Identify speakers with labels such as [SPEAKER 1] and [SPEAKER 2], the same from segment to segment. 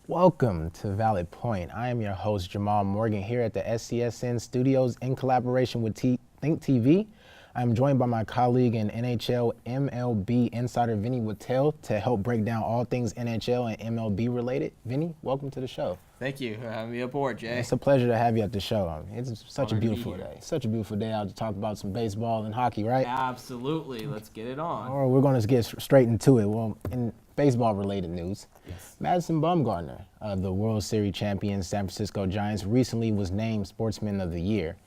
[SPEAKER 1] Welcome to Valid Point. I am your host, Jamal Morgan, here at the SCSN studios in collaboration with Think TV. I'm joined by my colleague and NHL MLB insider Vinny Wattell to help break down all things NHL and MLB related. Vinny, welcome to the show.
[SPEAKER 2] Thank you for having me aboard, Jay.
[SPEAKER 1] It's a pleasure to have you at the show. It's such a
[SPEAKER 2] Honored to be
[SPEAKER 1] beautiful
[SPEAKER 2] here.
[SPEAKER 1] day. Such a beautiful day out to talk about some baseball and hockey, right?
[SPEAKER 2] Absolutely. Let's get it on.
[SPEAKER 1] Or we're going to get straight into it. Well, in baseball-related news, Madison Bumgarner of the World Series champion San Francisco Giants recently was named Sportsman of the Year.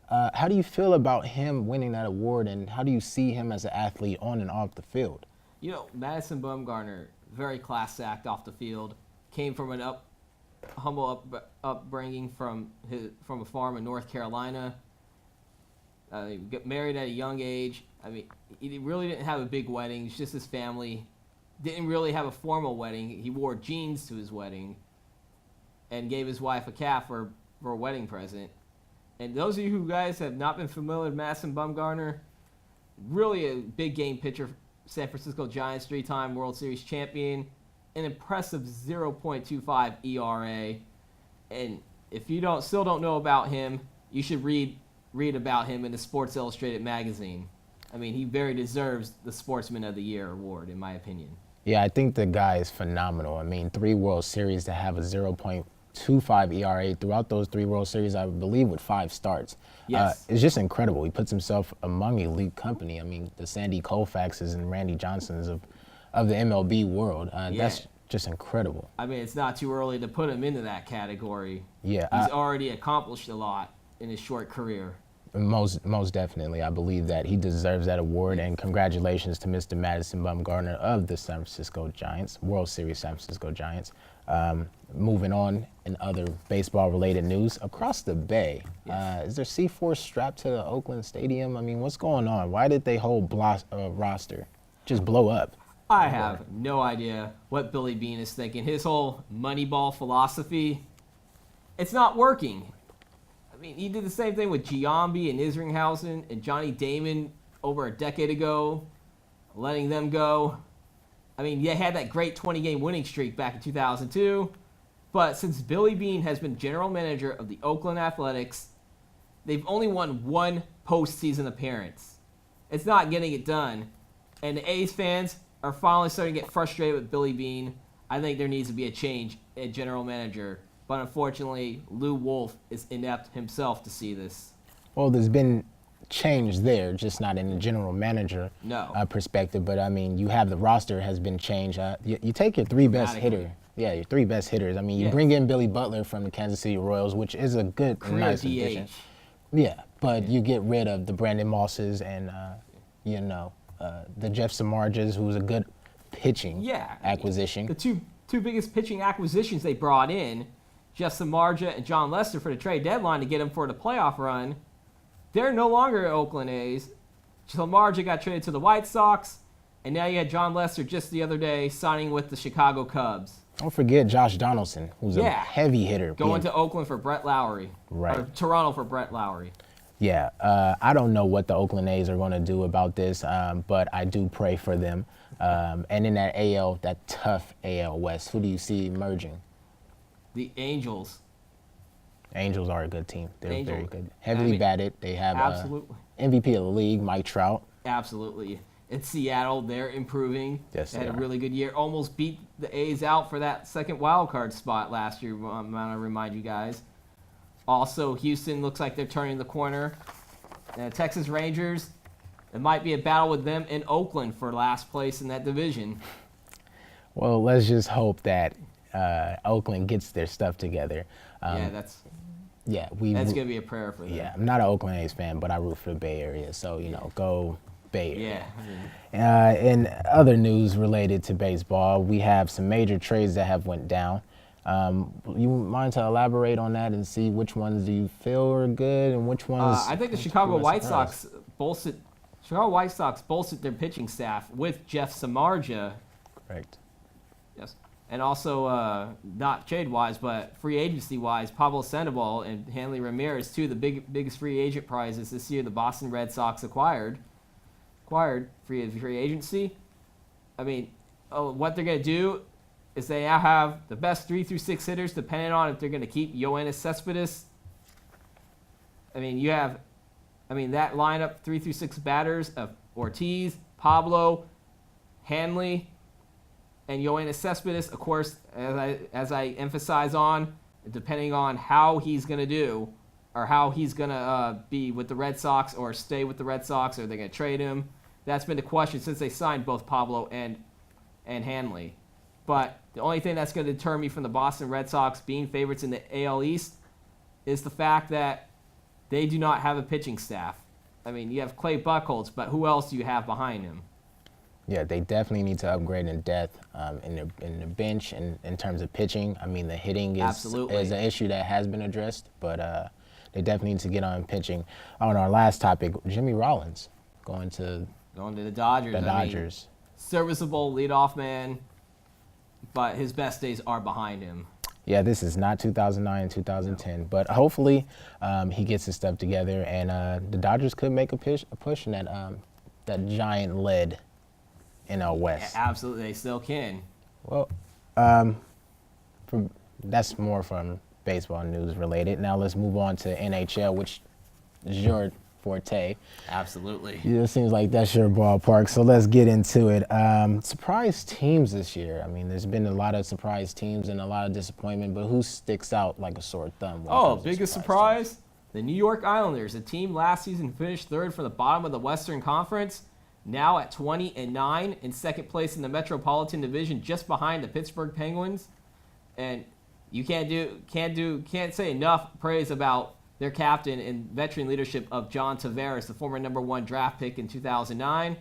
[SPEAKER 1] How do you feel about him winning that award, and how do you see him as an athlete on and off the field?
[SPEAKER 2] You know, Madison Bumgarner, very class act off the field, came from an humble upbringing from a farm in North Carolina. He got married at a young age. I mean, he really didn't have a big wedding. It's just his family. Didn't really have a formal wedding. He wore jeans to his wedding and gave his wife a calf for a wedding present. And those of you who guys have not been familiar with Madison Bumgarner, really a big game pitcher, San Francisco Giants, three-time World Series champion, an impressive 0.25 ERA. And if you still don't know about him, you should read about him in the Sports Illustrated magazine. I mean, he very deserves the Sportsman of the Year award, in my opinion.
[SPEAKER 1] Yeah, I think the guy is phenomenal. I mean, 3 World Series to have a 0.25 ERA throughout those 3 World Series, I believe, with 5 starts.
[SPEAKER 2] Yes.
[SPEAKER 1] It's just incredible. He puts himself among elite company. I mean, the Sandy Koufaxes and Randy Johnsons of the MLB world. That's just incredible.
[SPEAKER 2] I mean, it's not too early to put him into that category.
[SPEAKER 1] Yeah,
[SPEAKER 2] He's already accomplished a lot in his short career.
[SPEAKER 1] Most definitely. I believe that he deserves that award, and congratulations to Mr. Madison Bumgarner of the San Francisco Giants, World Series San Francisco Giants. Moving on in other baseball-related news, across the bay, is there C4 strapped to the Oakland Stadium? I mean, what's going on? Why did they whole roster just blow up?
[SPEAKER 2] I have no idea what Billy Beane is thinking. His whole Moneyball philosophy, it's not working. I mean, he did the same thing with Giambi and Isringhausen and Johnny Damon over a decade ago, letting them go. I mean, they had that great 20-game winning streak back in 2002, but since Billy Beane has been general manager of the Oakland Athletics, they've only won 1 postseason appearance. It's not getting it done, and the A's fans are finally starting to get frustrated with Billy Beane. I think there needs to be a change at general manager. But unfortunately, Lou Wolf is inept himself to see this.
[SPEAKER 1] Well, there's been change there, just not in the general manager perspective. But, I mean, you have the roster has been changed. You take your 3 best hitters. Yeah, your 3 best hitters. I mean, you bring in Billy Butler from the Kansas City Royals, which is a good, nice addition. Yeah, but you get rid of the Brandon Mosses and, the Jeff Samardzijas, who's a good pitching acquisition.
[SPEAKER 2] The two biggest pitching acquisitions they brought in, Jeff Samardzija and John Lester for the trade deadline to get him for the playoff run, they're no longer Oakland A's. Samardzija got traded to the White Sox, and now you had John Lester just the other day signing with the Chicago Cubs.
[SPEAKER 1] Don't forget Josh Donaldson, who's a heavy hitter.
[SPEAKER 2] Going to Oakland for Brett Lowry.
[SPEAKER 1] Right.
[SPEAKER 2] Or Toronto for Brett Lowry.
[SPEAKER 1] Yeah, I don't know what the Oakland A's are going to do about this, but I do pray for them. And in that AL, that tough AL West, who do you see emerging?
[SPEAKER 2] The Angels.
[SPEAKER 1] Angels are a good team. They're very good. Heavily batted. They have
[SPEAKER 2] absolutely
[SPEAKER 1] MVP of the league, Mike Trout.
[SPEAKER 2] Absolutely. In Seattle, they're improving.
[SPEAKER 1] Yes,
[SPEAKER 2] they had a really good year. Almost beat the A's out for that second wild card spot last year, I'm going to remind you guys. Also, Houston looks like they're turning the corner. Texas Rangers, it might be a battle with them in Oakland for last place in that division.
[SPEAKER 1] Well, let's just hope that Oakland gets their stuff together.
[SPEAKER 2] That's going to be a prayer for them.
[SPEAKER 1] Yeah, I'm not an Oakland A's fan, but I root for the Bay Area, so, go Bay Area.
[SPEAKER 2] Yeah.
[SPEAKER 1] In other news related to baseball, we have some major trades that have went down. You mind to elaborate on that and see which ones do you feel are good and which ones?
[SPEAKER 2] I think the Chicago White Sox bolstered their pitching staff with Jeff Samardzija.
[SPEAKER 1] Correct.
[SPEAKER 2] Yes. And also, not trade-wise, but free agency-wise, Pablo Sandoval and Hanley Ramirez, 2 of the biggest free agent prizes this year the Boston Red Sox acquired free agency. I mean, what they're going to do is they now have the best 3 through 6 hitters, depending on if they're going to keep Yoenis Cespedes. I mean, that lineup, 3 through 6 batters of Ortiz, Pablo, Hanley, and Yoenis Cespedes. Of course, as I emphasize on, depending on how he's going to do, or how he's going to be with the Red Sox or stay with the Red Sox, or they're going to trade him. That's been the question since they signed both Pablo and Hanley. But the only thing that's going to deter me from the Boston Red Sox being favorites in the AL East is the fact that they do not have a pitching staff. I mean, you have Clay Buchholz, but who else do you have behind him?
[SPEAKER 1] Yeah, they definitely need to upgrade in depth in the bench and in terms of pitching. I mean, the hitting is an issue that has been addressed, but they definitely need to get on pitching. On our last topic, Jimmy Rollins going to
[SPEAKER 2] the Dodgers. I mean, serviceable leadoff man, but his best days are behind him.
[SPEAKER 1] Yeah, this is not 2009, 2010, but hopefully he gets his stuff together, and the Dodgers could make a push in that giant lead NL West.
[SPEAKER 2] Yeah, absolutely, they still can.
[SPEAKER 1] Well, that's more from baseball news related. Now let's move on to NHL, which is your forte.
[SPEAKER 2] Absolutely.
[SPEAKER 1] Yeah, it seems like that's your ballpark, so let's get into it. Surprise teams this year. I mean, there's been a lot of surprise teams and a lot of disappointment, but who sticks out like a sore thumb?
[SPEAKER 2] Biggest surprise? The New York Islanders, a team last season finished third from the bottom of the Western Conference, now at 20-9 in second place in the Metropolitan Division, just behind the Pittsburgh Penguins. And you can't say enough praise about their captain and veteran leadership of John Tavares, the former #1 draft pick in 2009.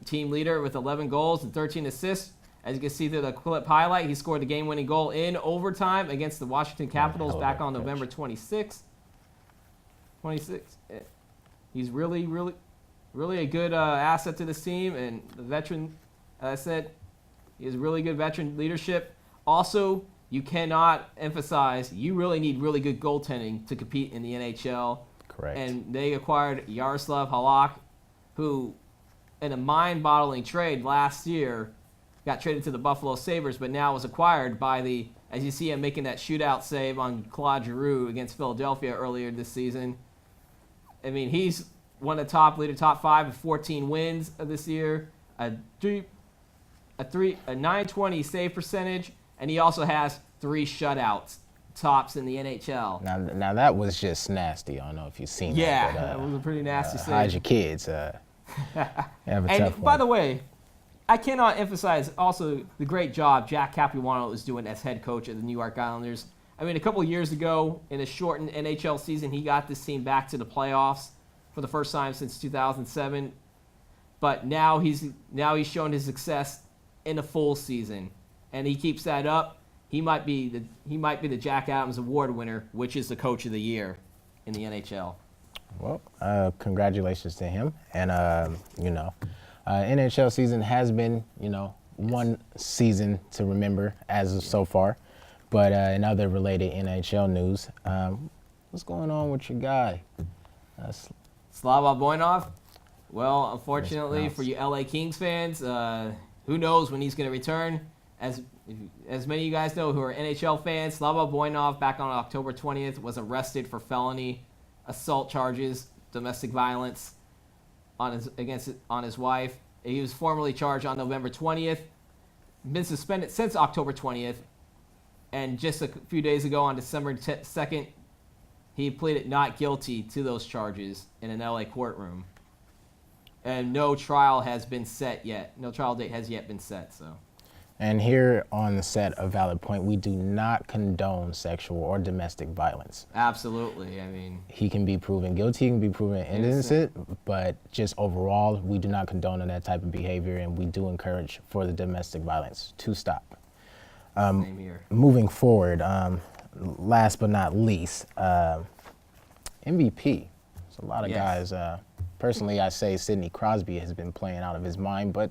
[SPEAKER 2] Team leader with 11 goals and 13 assists. As you can see through the clip highlight, he scored the game-winning goal in overtime against the Washington Capitals back on November 26th. He's really a good asset to this team, and the veteran, as I said, he has really good veteran leadership. Also, you cannot emphasize you really need really good goaltending to compete in the NHL.
[SPEAKER 1] Correct.
[SPEAKER 2] And they acquired Yaroslav Halak, who, in a mind-boggling trade last year, got traded to the Buffalo Sabres, but now was acquired by as you see him making that shootout save on Claude Giroux against Philadelphia earlier this season. I mean, he's one of the top 5 with 14 wins of this year, a 920 save percentage, and he also has 3 shutouts, tops in the NHL.
[SPEAKER 1] Now that was just nasty. I don't know if you've seen that.
[SPEAKER 2] Yeah, that was a pretty nasty save.
[SPEAKER 1] Hide your kids. Have a tough one.
[SPEAKER 2] By the way, I cannot emphasize also the great job Jack Capuano is doing as head coach of the New York Islanders. I mean, a couple of years ago, in a shortened NHL season, he got this team back to the playoffs for the first time since 2007. But now he's shown his success in a full season, and he keeps that up. He might be the Jack Adams Award winner, which is the Coach of the Year in the NHL.
[SPEAKER 1] Well, congratulations to him, and NHL season has been one season to remember as of so far. But in other related NHL news, what's going on with your guy?
[SPEAKER 2] Slava Voinov? Well, unfortunately for you LA Kings fans, who knows when he's going to return. As many of you guys know who are NHL fans, Slava Voinov back on October 20th was arrested for felony assault charges, domestic violence on his wife. He was formally charged on November 20th, been suspended since October 20th, and just a few days ago on December 2nd, he pleaded not guilty to those charges in an LA courtroom. And no trial has been set yet. No trial date has yet been set. So.
[SPEAKER 1] And here on the set of Valid Point, we do not condone sexual or domestic violence.
[SPEAKER 2] Absolutely. I mean,
[SPEAKER 1] he can be proven guilty, he can be proven innocent, but just overall, we do not condone that type of behavior, and we do encourage for the domestic violence to stop.
[SPEAKER 2] Same here.
[SPEAKER 1] Moving forward, last but not least, MVP. So a lot of guys. Personally, I say Sidney Crosby has been playing out of his mind, but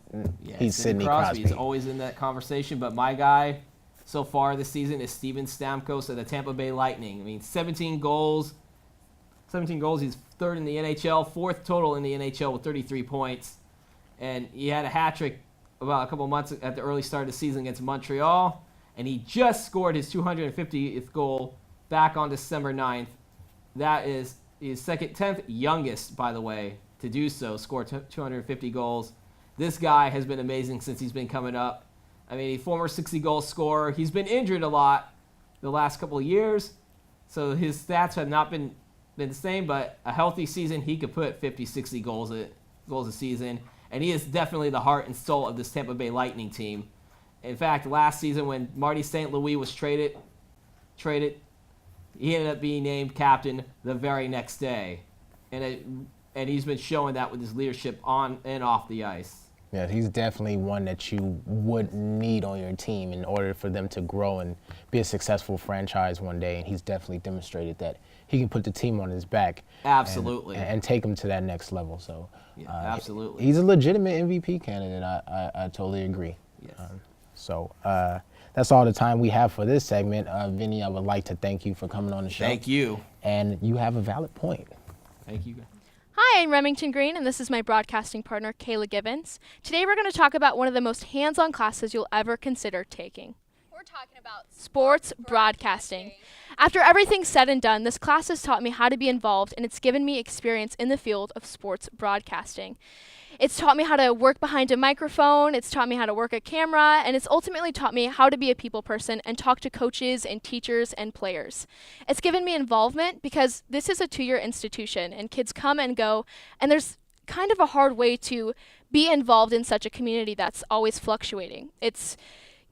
[SPEAKER 1] he's Sidney Crosby.
[SPEAKER 2] He's always in that conversation, but my guy so far this season is Steven Stamkos of the Tampa Bay Lightning. I mean, 17 goals. He's third in the NHL, fourth total in the NHL with 33 points. And he had a hat trick about a couple months at the early start of the season against Montreal, and he just scored his 250th goal back on December 9th. That is his 10th youngest, by the way, to do so, score 250 goals. This guy has been amazing since he's been coming up. I mean, a former 60-goal scorer. He's been injured a lot the last couple of years, so his stats have not been the same, but a healthy season, he could put 50, 60 goals a season, and he is definitely the heart and soul of this Tampa Bay Lightning team. In fact, last season when Marty St. Louis was traded, he ended up being named captain the very next day, and he's been showing that with his leadership on and off the ice.
[SPEAKER 1] Yeah, he's definitely one that you would need on your team in order for them to grow and be a successful franchise one day. And he's definitely demonstrated that he can put the team on his back.
[SPEAKER 2] Absolutely.
[SPEAKER 1] And take them to that next level. So,
[SPEAKER 2] yeah, absolutely.
[SPEAKER 1] He's a legitimate MVP candidate. I totally agree.
[SPEAKER 2] Yes.
[SPEAKER 1] That's all the time we have for this segment. Vinny, I would like to thank you for coming on the show.
[SPEAKER 2] Thank you.
[SPEAKER 1] And you have a valid point.
[SPEAKER 2] Thank you.
[SPEAKER 3] Hi, I'm Remington Green, and this is my broadcasting partner, Kayla Gibbons. Today we're going to talk about one of the most hands-on classes you'll ever consider taking. We're talking about sports broadcasting. After everything's said and done, this class has taught me how to be involved, and it's given me experience in the field of sports broadcasting. It's taught me how to work behind a microphone, it's taught me how to work a camera, and it's ultimately taught me how to be a people person and talk to coaches and teachers and players. It's given me involvement because this is a 2-year institution and kids come and go, and there's kind of a hard way to be involved in such a community that's always fluctuating. It's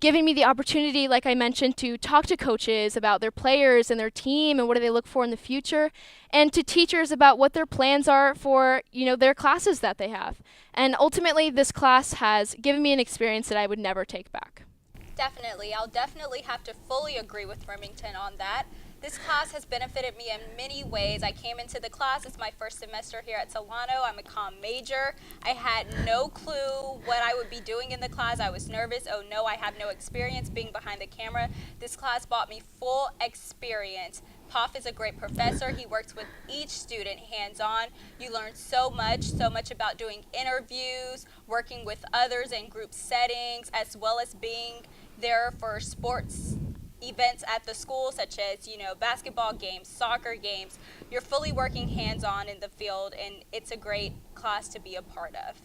[SPEAKER 3] giving me the opportunity, like I mentioned, to talk to coaches about their players and their team and what do they look for in the future, and to teachers about what their plans are for, their classes that they have. And ultimately, this class has given me an experience that I would never take back.
[SPEAKER 4] Definitely. I'll definitely have to fully agree with Remington on that. This class has benefited me in many ways. I came into the class, it's my first semester here at Solano. I'm a comm major. I had no clue what I would be doing in the class. I was nervous. Oh no, I have no experience being behind the camera. This class brought me full experience. Poff is a great professor. He works with each student hands-on. You learn so much about doing interviews, working with others in group settings, as well as being there for sports events at the school, such as, basketball games, soccer games. You're fully working hands-on in the field, and it's a great class to be a part of.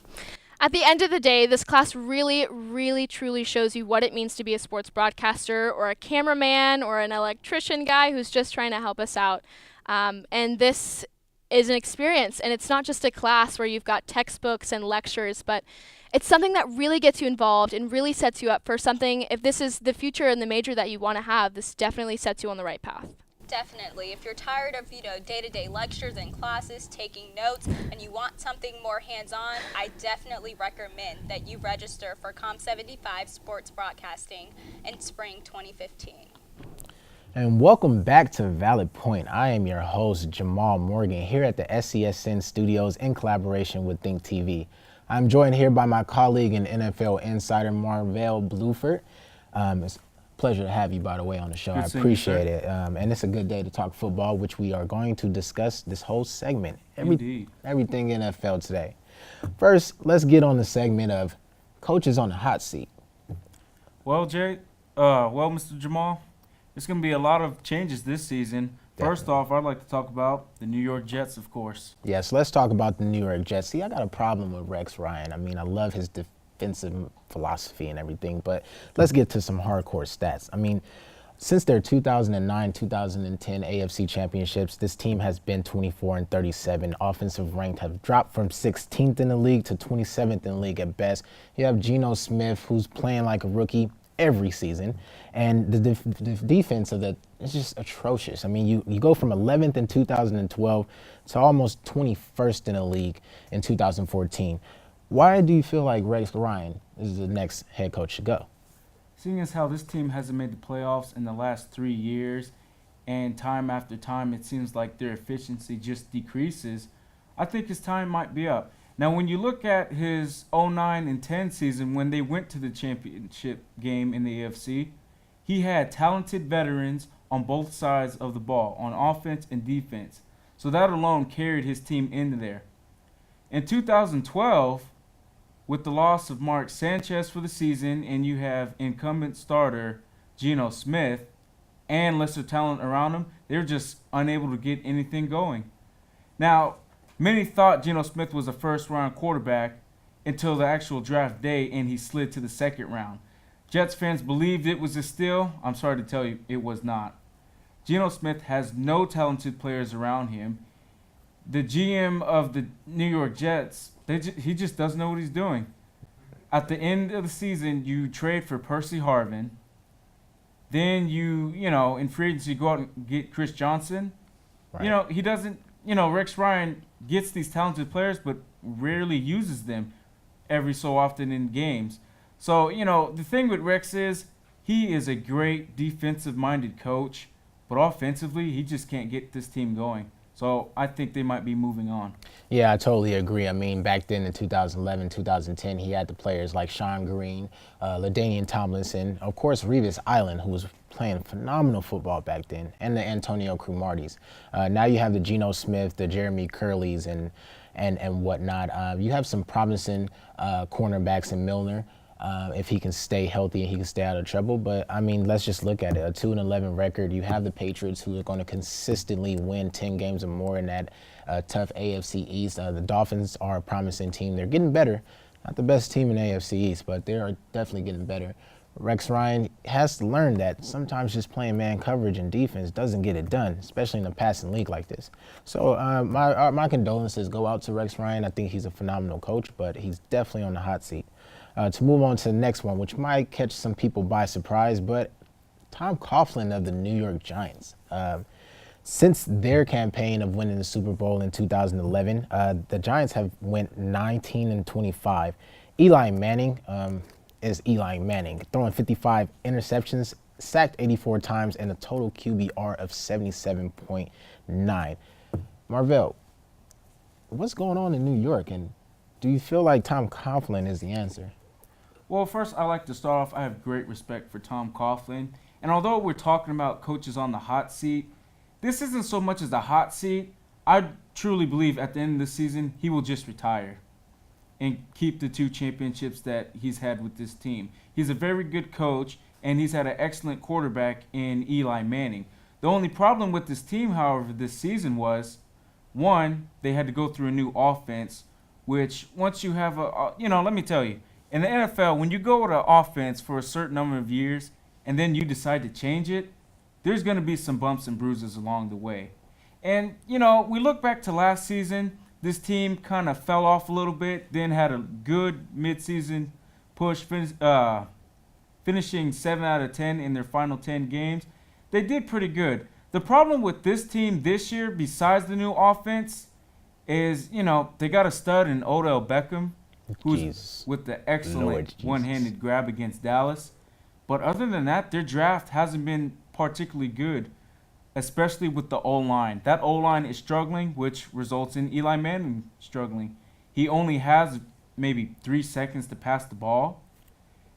[SPEAKER 3] At the end of the day, this class really, really, truly shows you what it means to be a sports broadcaster or a cameraman or an electrician guy who's just trying to help us out. And this is an experience, and it's not just a class where you've got textbooks and lectures, but it's something that really gets you involved and really sets you up for something. If this is the future and the major that you want to have, this definitely sets you on the right path.
[SPEAKER 4] Definitely. If you're tired of, day-to-day lectures and classes, taking notes, and you want something more hands-on, I definitely recommend that you register for Comm 75 Sports Broadcasting in spring 2015.
[SPEAKER 1] And welcome back to Valid Point. I am your host, Jamal Morgan, here at the SCSN studios in collaboration with Think TV. I'm joined here by my colleague and NFL insider, Marvell Bluford. It's a pleasure to have you, by the way, on the show. I appreciate it. And it's a good day to talk football, which we are going to discuss this whole segment. Everything NFL today. First, let's get on the segment of coaches on the hot seat.
[SPEAKER 5] Well, Mr. Jamal, there's going to be a lot of changes this season. First off, I'd like to talk about the New York Jets, of course.
[SPEAKER 1] Yes, let's talk about the New York Jets. See, I got a problem with Rex Ryan. I mean, I love his defensive philosophy and everything, but let's get to some hardcore stats. I mean, since their 2009-2010 AFC championships, this team has been 24-37. Offensive ranked have dropped from 16th in the league to 27th in the league at best. You have Geno Smith, who's playing like a rookie every season, and the defense of it's just atrocious. I mean, you go from 11th in 2012 to almost 21st in the league in 2014. Why do you feel like Rex Ryan is the next head coach to go?
[SPEAKER 5] Seeing as how this team hasn't made the playoffs in the last 3 years, and time after time it seems like their efficiency just decreases, I think his time might be up. Now, when you look at his 09 and 10 season, when they went to the championship game in the AFC, he had talented veterans on both sides of the ball, on offense and defense. So that alone carried his team into there. In 2012, with the loss of Mark Sanchez for the season, and you have incumbent starter Geno Smith and lesser talent around him, they're just unable to get anything going. Now, many thought Geno Smith was a first-round quarterback until the actual draft day, and he slid to the second round. Jets fans believed it was a steal. I'm sorry to tell you, it was not. Geno Smith has no talented players around him. The GM of the New York Jets, he just doesn't know what he's doing. At the end of the season, you trade for Percy Harvin. Then in free agency, go out and get Chris Johnson. Right. He doesn't, Rex Ryan gets these talented players, but rarely uses them every so often in games. So, the thing with Rex is he is a great defensive-minded coach, but offensively, he just can't get this team going. So I think they might be moving on.
[SPEAKER 1] Yeah, I totally agree. I mean, back then in 2011, 2010, he had the players like Sean Green, LaDainian Tomlinson, of course, Revis Island, who was playing phenomenal football back then, and the Antonio Cromarties. Now you have the Geno Smith, the Jeremy Curleys, and whatnot. You have some promising cornerbacks in Milner. If he can stay healthy and he can stay out of trouble. But, I mean, let's just look at it. A 2-11 record. You have the Patriots, who are going to consistently win 10 games or more in that tough AFC East. The Dolphins are a promising team. They're getting better. Not the best team in AFC East, but they are definitely getting better. Rex Ryan has to learn that sometimes just playing man coverage and defense doesn't get it done, especially in a passing league like this. So my condolences go out to Rex Ryan. I think he's a phenomenal coach, but he's definitely on the hot seat. To move on to the next one, which might catch some people by surprise, but Tom Coughlin of the New York Giants. Since their campaign of winning the Super Bowl in 2011, the Giants have went 19-25. Eli Manning is Eli Manning, throwing 55 interceptions, sacked 84 times, and a total QBR of 77.9. Marvell, what's going on in New York, and do you feel like Tom Coughlin is the answer?
[SPEAKER 5] Well, first, I like to start off, I have great respect for Tom Coughlin. And although we're talking about coaches on the hot seat, this isn't so much as the hot seat. I truly believe at the end of the season, he will just retire and keep the 2 championships that he's had with this team. He's a very good coach, and he's had an excellent quarterback in Eli Manning. The only problem with this team, however, this season was, one, they had to go through a new offense, which once you have let me tell you, in the NFL, when you go with an offense for a certain number of years and then you decide to change it, there's going to be some bumps and bruises along the way. And, we look back to last season, this team kind of fell off a little bit, then had a good midseason push, finishing 7 out of 10 in their final 10 games. They did pretty good. The problem with this team this year, besides the new offense, is, they got a stud in Odell Beckham, who's with the excellent one-handed grab against Dallas. But other than that, their draft hasn't been particularly good, especially with the O-line. That O-line is struggling, which results in Eli Manning struggling. He only has maybe 3 seconds to pass the ball.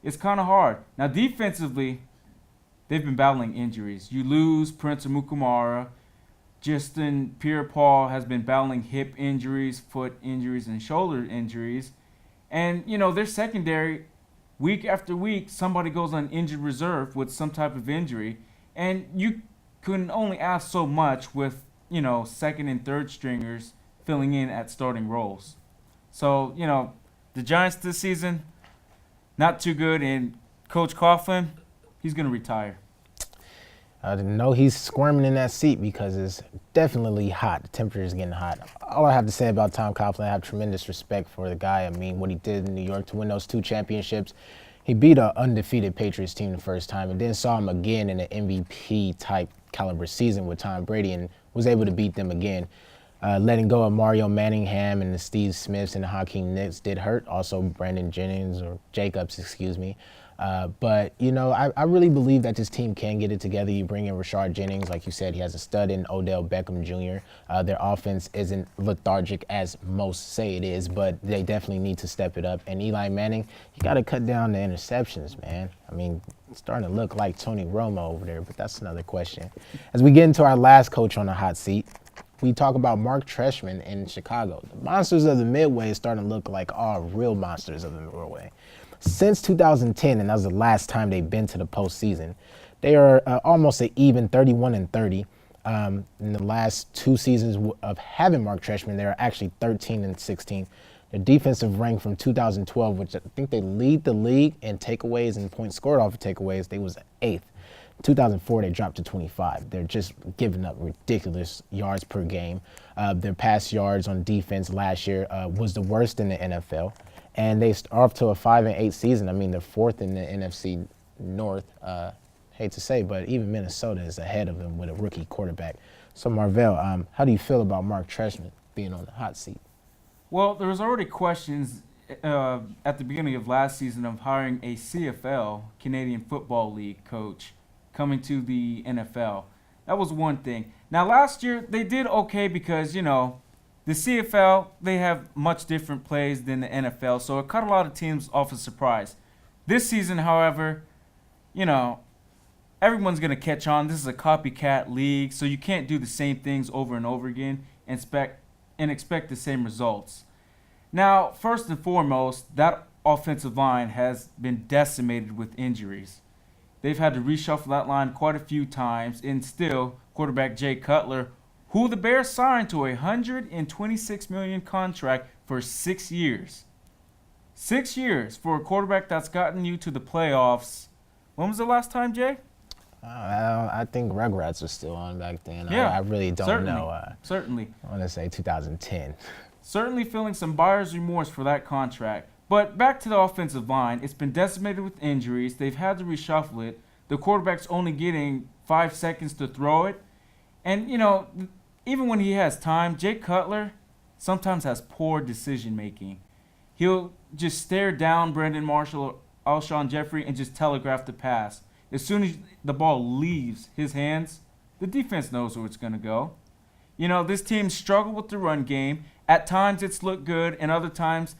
[SPEAKER 5] It's kind of hard. Now, defensively, they've been battling injuries. You lose Prince Amukamara. Justin Pierre-Paul has been battling hip injuries, foot injuries, and shoulder injuries. And, their secondary, week after week, somebody goes on injured reserve with some type of injury. And you can only ask so much with, second and third stringers filling in at starting roles. So, the Giants this season, not too good. And Coach Coughlin, he's going to retire.
[SPEAKER 1] I know he's squirming in that seat because it's definitely hot. The temperature is getting hot. All I have to say about Tom Coughlin, I have tremendous respect for the guy. I mean, what he did in New York to win those 2 championships. He beat an undefeated Patriots team the first time and then saw him again in an MVP-type caliber season with Tom Brady and was able to beat them again. Letting go of Mario Manningham and the Steve Smiths and the Hakeem Nicks did hurt. Also Brandon Jacobs. But, I really believe that this team can get it together. You bring in Rashard Jennings, like you said, he has a stud in Odell Beckham Jr. Their offense isn't lethargic as most say it is, but they definitely need to step it up. And Eli Manning, you got to cut down the interceptions, man. I mean, it's starting to look like Tony Romo over there, but that's another question. As we get into our last coach on the hot seat, we talk about Mark Trestman in Chicago. The monsters of the Midway is starting to look like all real monsters of the Midway. Since 2010, and that was the last time they've been to the postseason, they are almost an even 31-30. In the last 2 seasons of having Mark Trestman, they are actually 13-16. Their defensive rank from 2012, which I think they lead the league in takeaways and points scored off of takeaways, they was 8th. 2004, they dropped to 25. They're just giving up ridiculous yards per game. Their pass yards on defense last year was the worst in the NFL. And they are up to a 5-8 season. I mean, they're 4th in the NFC North. Hate to say, but even Minnesota is ahead of them with a rookie quarterback. So, Marvell, how do you feel about Mark Trestman being on the hot seat?
[SPEAKER 5] Well, there was already questions at the beginning of last season of hiring a CFL, Canadian Football League coach, coming to the NFL. That was one thing. Now, last year, they did okay because, the CFL, they have much different plays than the NFL, so it caught a lot of teams off a surprise. This season, however, everyone's going to catch on. This is a copycat league, so you can't do the same things over and over again and expect the same results. Now, first and foremost, that offensive line has been decimated with injuries. They've had to reshuffle that line quite a few times, and still, quarterback Jay Cutler, who the Bears signed to a $126 million contract for 6 years. 6 years for a quarterback that's gotten you to the playoffs. When was the last time, Jay?
[SPEAKER 1] I think Rugrats was still on back then.
[SPEAKER 5] Yeah,
[SPEAKER 1] I really don't know.
[SPEAKER 5] Certainly.
[SPEAKER 1] I want to say 2010.
[SPEAKER 5] Certainly feeling some buyer's remorse for that contract. But back to the offensive line, it's been decimated with injuries. They've had to reshuffle it. The quarterback's only getting 5 seconds to throw it. And, even when he has time, Jay Cutler sometimes has poor decision-making. He'll just stare down Brandon Marshall or Alshon Jeffrey and just telegraph the pass. As soon as the ball leaves his hands, the defense knows where it's going to go. This team struggled with the run game. At times it's looked good, and other times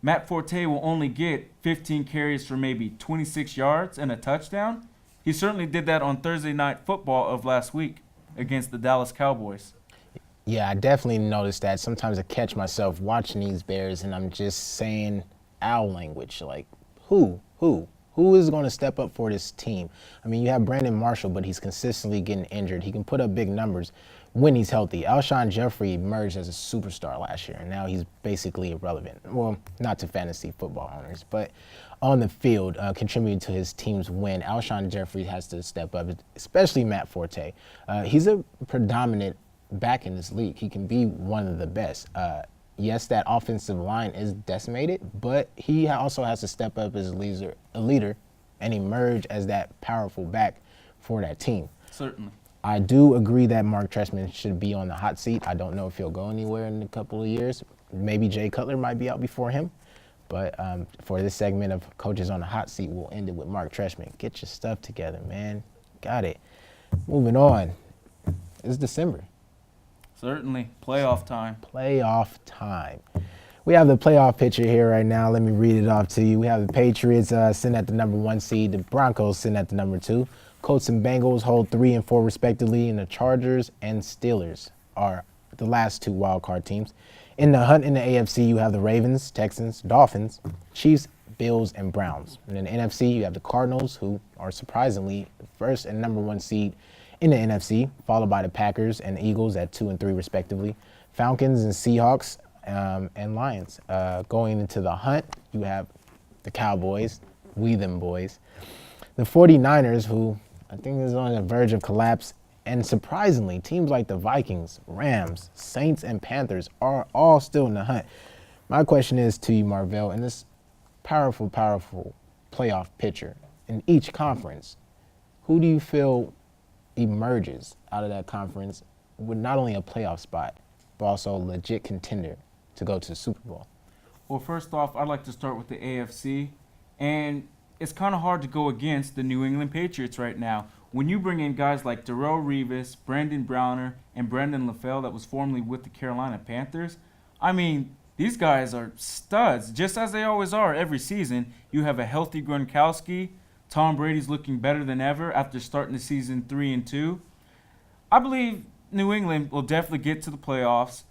[SPEAKER 5] Matt Forte will only get 15 carries for maybe 26 yards and a touchdown. He certainly did that on Thursday Night Football of last week against the Dallas Cowboys.
[SPEAKER 1] Yeah, I definitely noticed that. Sometimes I catch myself watching these Bears and I'm just saying owl language, like, who is going to step up for this team? I mean, you have Brandon Marshall, but he's consistently getting injured. He can put up big numbers when he's healthy. Alshon Jeffrey emerged as a superstar last year, and now he's basically irrelevant. Well, not to fantasy football owners, but on the field, contributing to his team's win, Alshon Jeffrey has to step up, especially Matt Forte. He's a predominant back in this league. He can be one of the best. Yes, that offensive line is decimated, but he also has to step up as a leader and emerge as that powerful back for that team.
[SPEAKER 5] Certainly.
[SPEAKER 1] I do agree that Mark Trestman should be on the hot seat. I don't know if he'll go anywhere in a couple of years. Maybe Jay Cutler might be out before him. But for this segment of Coaches on the Hot Seat, we'll end it with Mark Trestman. Get your stuff together, man. Got it. Moving on. It's December.
[SPEAKER 5] Certainly. Playoff time.
[SPEAKER 1] Playoff time. We have the playoff picture here right now. Let me read it off to you. We have the Patriots sitting at the number 1 seed, the Broncos sitting at the number 2. Colts and Bengals hold 3 and 4 respectively, and the Chargers and Steelers are the last 2 wildcard teams. In the hunt in the AFC, you have the Ravens, Texans, Dolphins, Chiefs, Bills, and Browns. And in the NFC, you have the Cardinals, who are surprisingly the first and number 1 seed in the NFC, followed by the Packers and Eagles at 2 and 3 respectively. Falcons and Seahawks and Lions. Going into the hunt, you have the Cowboys, we them boys. The 49ers, who I think is on the verge of collapse. And surprisingly, teams like the Vikings, Rams, Saints, and Panthers are all still in the hunt. My question is to you, Marvell, in this powerful playoff picture in each conference, who do you feel emerges out of that conference with not only a playoff spot, but also a legit contender to go to the Super Bowl?
[SPEAKER 5] Well, first off, I'd like to start with the AFC. And it's kind of hard to go against the New England Patriots right now. When you bring in guys like Darrelle Revis, Brandon Browner, and Brandon LaFell that was formerly with the Carolina Panthers, I mean, these guys are studs, just as they always are every season. You have a healthy Gronkowski. Tom Brady's looking better than ever after starting the season 3-2. I believe New England will definitely get to the playoffs.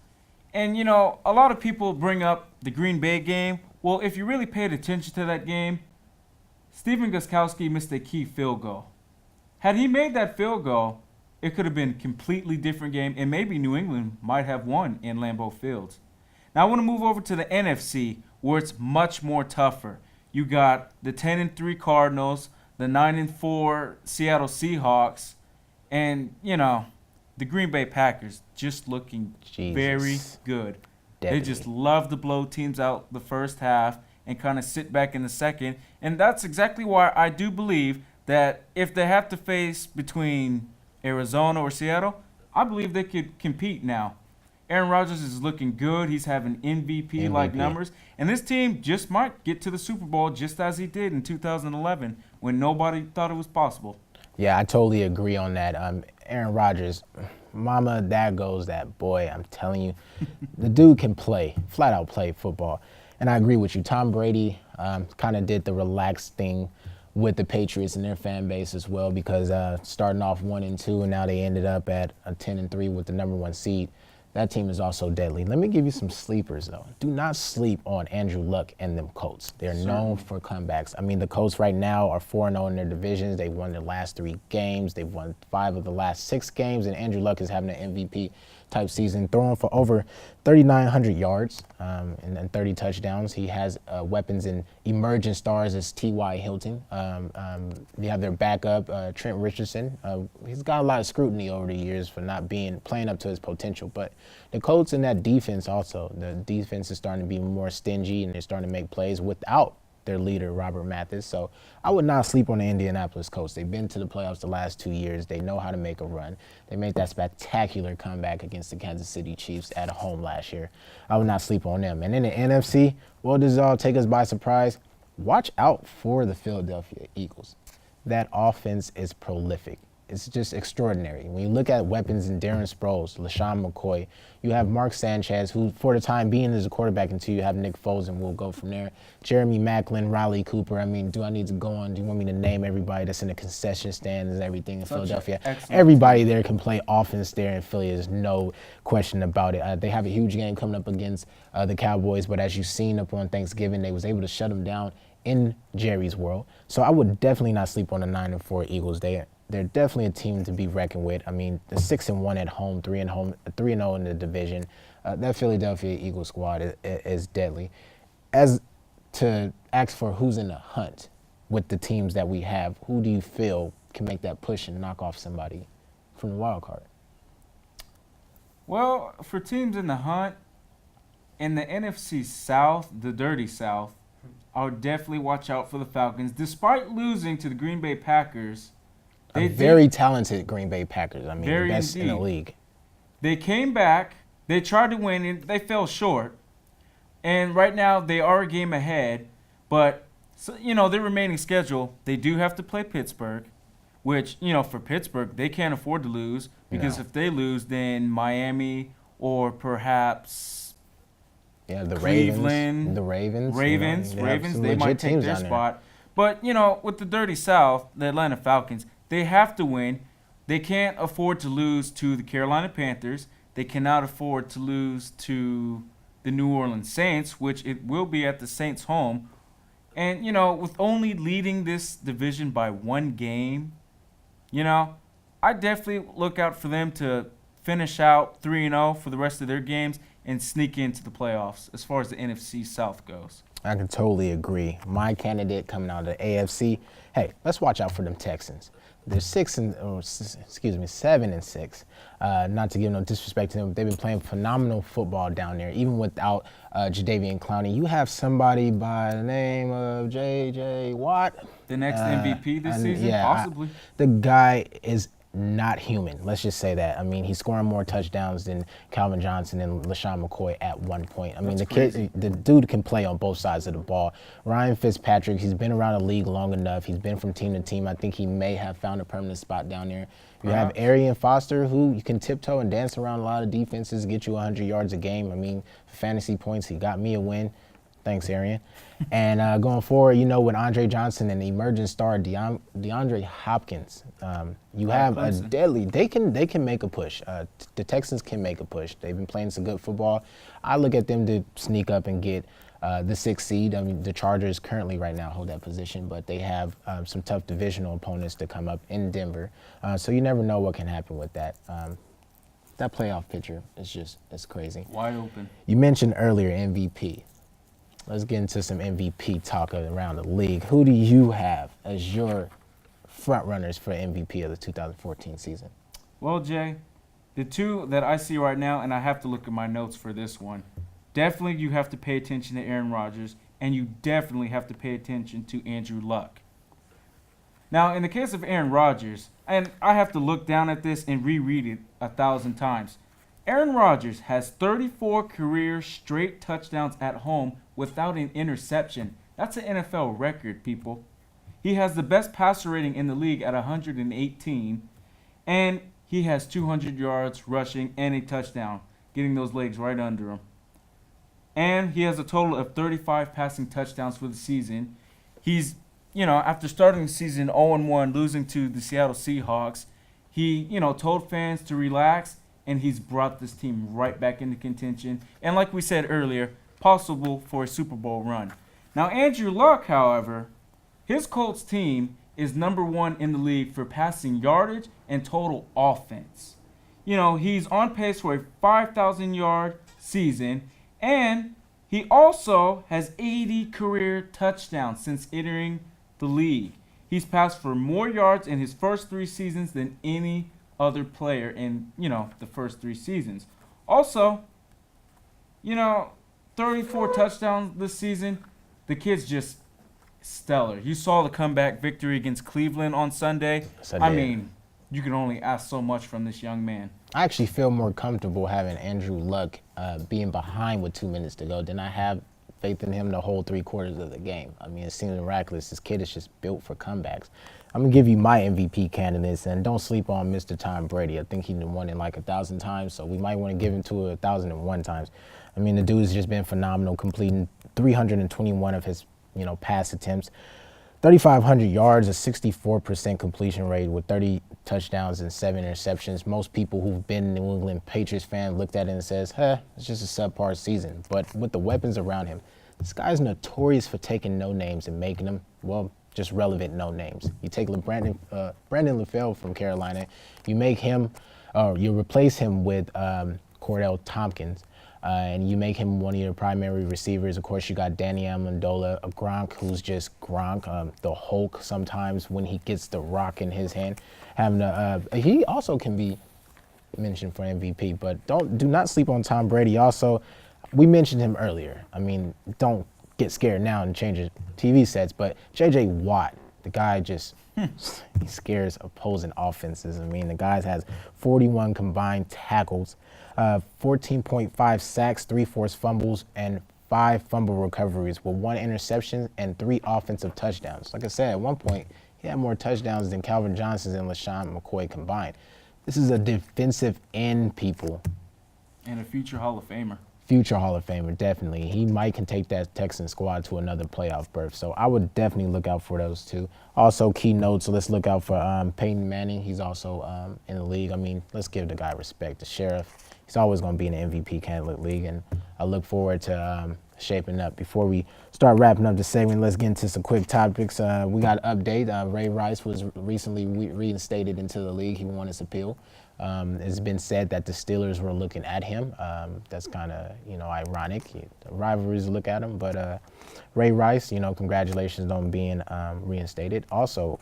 [SPEAKER 5] And, you know, a lot of people bring up the Green Bay game. Well, if you really paid attention to that game, Stephen Gostkowski missed a key field goal. Had he made that field goal, it could have been a completely different game, and maybe New England might have won in Lambeau Fields. Now I want to move over to the NFC, where it's much more tougher. You got the 10-3 Cardinals, the 9-4 Seattle Seahawks, and, you know, the Green Bay Packers just looking very good. Definitely. They just love to blow teams out the first half and kind of sit back in the second. And that's exactly why I do believe that if they have to face between Arizona or Seattle, I believe they could compete now. Aaron Rodgers is looking good. He's having MVP-like numbers. And this team just might get to the Super Bowl just as he did in 2011 when nobody thought it was possible.
[SPEAKER 1] Yeah, I totally agree on that. Aaron Rodgers, mama, that goes that boy. I'm telling you, the dude can play, flat out play football. And I agree with you. Tom Brady kind of did the relaxed thing with the Patriots and their fan base as well, because starting off 1-2 and now they ended up at a 10-3 with the #1 seed. That team is also deadly. Let me give you some sleepers, though. Do not sleep on Andrew Luck and them Colts. They're known for comebacks. I mean, the Colts right now are 4-0 in their divisions. They've won their last 3 games. They've won 5 of the last 6 games, and Andrew Luck is having an MVP-type season, throwing for over 3,900 yards and 30 touchdowns. He has weapons in emerging stars as T.Y. Hilton. You have their backup, Trent Richardson. He's got a lot of scrutiny over the years for not playing up to his potential, but the Colts in that defense also, the defense is starting to be more stingy, and they're starting to make plays without their leader, Robert Mathis. So I would not sleep on the Indianapolis Colts. They've been to the playoffs the last 2 years. They know how to make a run. They made that spectacular comeback against the Kansas City Chiefs at home last year. I would not sleep on them. And in the NFC, what does all take us by surprise? Watch out for the Philadelphia Eagles. That offense is prolific. It's just extraordinary. When you look at weapons in Darren Sproles, LaShawn McCoy, you have Mark Sanchez, who for the time being is a quarterback until you have Nick Foles, and we'll go from there. Jeremy Maclin, Riley Cooper. I mean, do I need to go on? Do you want me to name everybody that's in the concession stands and everything in Philadelphia? Everybody there can play offense there in Philly. There's no question about it. They have a huge game coming up against the Cowboys, but as you've seen up on Thanksgiving, they was able to shut them down in Jerry's world. So I would definitely not sleep on the 9-4 Eagles. They're definitely a team to be reckoned with. I mean, the 6-1 at home, 3-0 in the division. That Philadelphia Eagles squad is deadly. As to ask for who's in the hunt with the teams that we have, who do you feel can make that push and knock off somebody from the wild card?
[SPEAKER 5] Well, for teams in the hunt, in the NFC South, the dirty South, I would definitely watch out for the Falcons. Despite losing to the Green Bay Packers,
[SPEAKER 1] very talented Green Bay Packers. I mean, the best in the league.
[SPEAKER 5] They came back. They tried to win, and they fell short. And right now, they are a game ahead. But, so, you know, their remaining schedule, they do have to play Pittsburgh, which, you know, for Pittsburgh, they can't afford to lose. Because if they lose, then Miami or perhaps Cleveland.
[SPEAKER 1] The Ravens.
[SPEAKER 5] Ravens, they might take their spot. But, you know, with the dirty South, the Atlanta Falcons, they have to win. They can't afford to lose to the Carolina Panthers. They cannot afford to lose to the New Orleans Saints, which it will be at the Saints' home. And, you know, with only leading this division by 1 game, you know, I definitely look out for them to finish out 3-0 for the rest of their games and sneak into the playoffs as far as the NFC South goes.
[SPEAKER 1] I can totally agree. My candidate coming out of the AFC, hey, let's watch out for them Texans. They're 7-6. Not to give no disrespect to them, but they've been playing phenomenal football down there, even without Jadeveon Clowney. You have somebody by the name of J.J. Watt.
[SPEAKER 5] The next MVP this season,
[SPEAKER 1] yeah,
[SPEAKER 5] possibly.
[SPEAKER 1] The guy is not human. Let's just say that. I mean, he's scoring more touchdowns than Calvin Johnson and LaShawn McCoy at one point. I mean, the dude can play on both sides of the ball. Ryan Fitzpatrick, he's been around the league long enough. He's been from team to team. I think he may have found a permanent spot down there. You have Arian Foster, who you can tiptoe and dance around a lot of defenses, get you 100 yards a game. I mean, for fantasy points, he got me a win. Thanks, Arian. And going forward, you know, with Andre Johnson and emerging star DeAndre Hopkins, you have a deadly. They can make a push. The Texans can make a push. They've been playing some good football. I look at them to sneak up and get the 6th seed. I mean, the Chargers currently right now hold that position, but they have some tough divisional opponents to come up in Denver. So you never know what can happen with that. That playoff picture is it's crazy.
[SPEAKER 5] Wide open.
[SPEAKER 1] You mentioned earlier MVP. Let's get into some MVP talk around the league. Who do you have as your front runners for MVP of the 2014 season?
[SPEAKER 5] Well, Jay, the two that I see right now, and I have to look at my notes for this one, definitely you have to pay attention to Aaron Rodgers, and you definitely have to pay attention to Andrew Luck. Now, in the case of Aaron Rodgers, and I have to look down at this and reread it 1,000 times, Aaron Rodgers has 34 career straight touchdowns at home without an interception. That's an NFL record, people. He has the best passer rating in the league at 118, and he has 200 yards rushing and a touchdown, getting those legs right under him. And he has a total of 35 passing touchdowns for the season. He's, after starting the season 0-1, losing to the Seattle Seahawks, he, told fans to relax, and he's brought this team right back into contention. And like we said earlier, possible for a Super Bowl run. Now, Andrew Luck, however, his Colts team is number 1 in the league for passing yardage and total offense. He's on pace for a 5,000-yard season, and he also has 80 career touchdowns since entering the league. He's passed for more yards in his first 3 seasons than any other player in, the first 3 seasons. Also, 34 touchdowns this season. The kid's just stellar. You saw the comeback victory against Cleveland on Sunday.
[SPEAKER 1] Yes,
[SPEAKER 5] I mean, you can only ask so much from this young man.
[SPEAKER 1] I actually feel more comfortable having Andrew Luck being behind with 2 minutes to go than I have faith in him the whole 3 quarters of the game. I mean, it seems miraculous. This kid is just built for comebacks. I'm going to give you my MVP candidates, and don't sleep on Mr. Tom Brady. I think he's won it like 1,000 times, so we might want to give him to 1,001 times. I mean, the dude's just been phenomenal, completing 321 of his, pass attempts, 3,500 yards, a 64% completion rate with 30 touchdowns and 7 interceptions. Most people who've been New England Patriots fan looked at it and says, it's just a subpar season. But with the weapons around him, this guy's notorious for taking no names and making them, just relevant no names. You take Brandon LaFell from Carolina, you make him, you replace him with Cordell Tompkins, and you make him one of your primary receivers. Of course, you got Danny Amendola, a Gronk who's just Gronk, the Hulk sometimes when he gets the rock in his hand. He also can be mentioned for MVP, but do not sleep on Tom Brady. Also, we mentioned him earlier. I mean, don't get scared now and change your TV sets, but J.J. Watt, the guy just he scares opposing offenses. I mean, the guy has 41 combined tackles, 14.5 sacks, 3 forced fumbles, and 5 fumble recoveries with 1 interception and 3 offensive touchdowns. Like I said, at one point, he had more touchdowns than Calvin Johnson and LaShawn McCoy combined. This is a defensive end, people.
[SPEAKER 5] And a future Hall of Famer.
[SPEAKER 1] Future Hall of Famer, definitely. He might can take that Texan squad to another playoff berth. So I would definitely look out for those two. Also, key notes, let's look out for Peyton Manning. He's also in the league. I mean, let's give the guy respect. The Sheriff, he's always going to be in the MVP candidate league, and I look forward to shaping up. Before we start wrapping up the segment, let's get into some quick topics. We got an update. Ray Rice was recently reinstated into the league. He won his appeal. It's been said that the Steelers were looking at him. That's kind of, ironic. The rivalries look at him. But Ray Rice, congratulations on being reinstated. Also,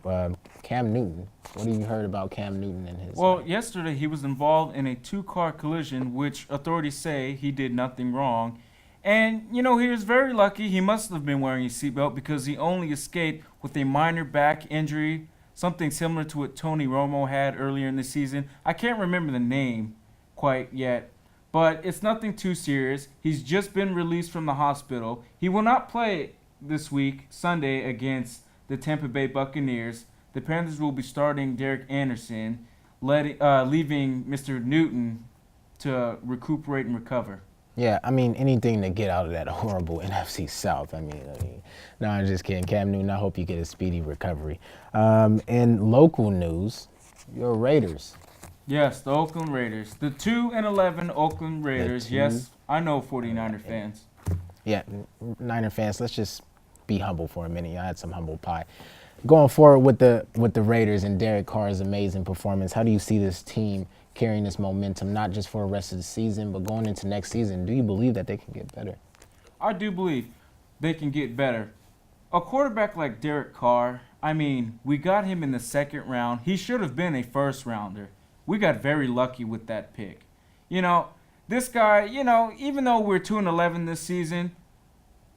[SPEAKER 1] Cam Newton. What have you heard about Cam Newton and his...
[SPEAKER 5] Well, yesterday he was involved in a 2-car collision, which authorities say he did nothing wrong. And, he was very lucky. He must have been wearing a seatbelt because he only escaped with a minor back injury, something similar to what Tony Romo had earlier in the season. I can't remember the name quite yet, but it's nothing too serious. He's just been released from the hospital. He will not play this week, Sunday, against the Tampa Bay Buccaneers. The Panthers will be starting Derek Anderson, leaving Mr. Newton to recuperate and recover.
[SPEAKER 1] Yeah, I mean, anything to get out of that horrible NFC South. No, I'm just kidding. Cam Newton, I hope you get a speedy recovery. In local news, your Raiders.
[SPEAKER 5] Yes, the Oakland Raiders. The 2-11 Oakland Raiders.
[SPEAKER 1] two-
[SPEAKER 5] Yes, I know 49er fans.
[SPEAKER 1] Yeah, Niner fans, let's just be humble for a minute. I had some humble pie. Going forward with the Raiders and Derek Carr's amazing performance, how do you see this team carrying this momentum, not just for the rest of the season, but going into next season? Do you believe that they can get better?
[SPEAKER 5] I do believe they can get better. A quarterback like Derek Carr, we got him in the second round. He should have been a first rounder. We got very lucky with that pick. This guy, even though we're 2-11 this season,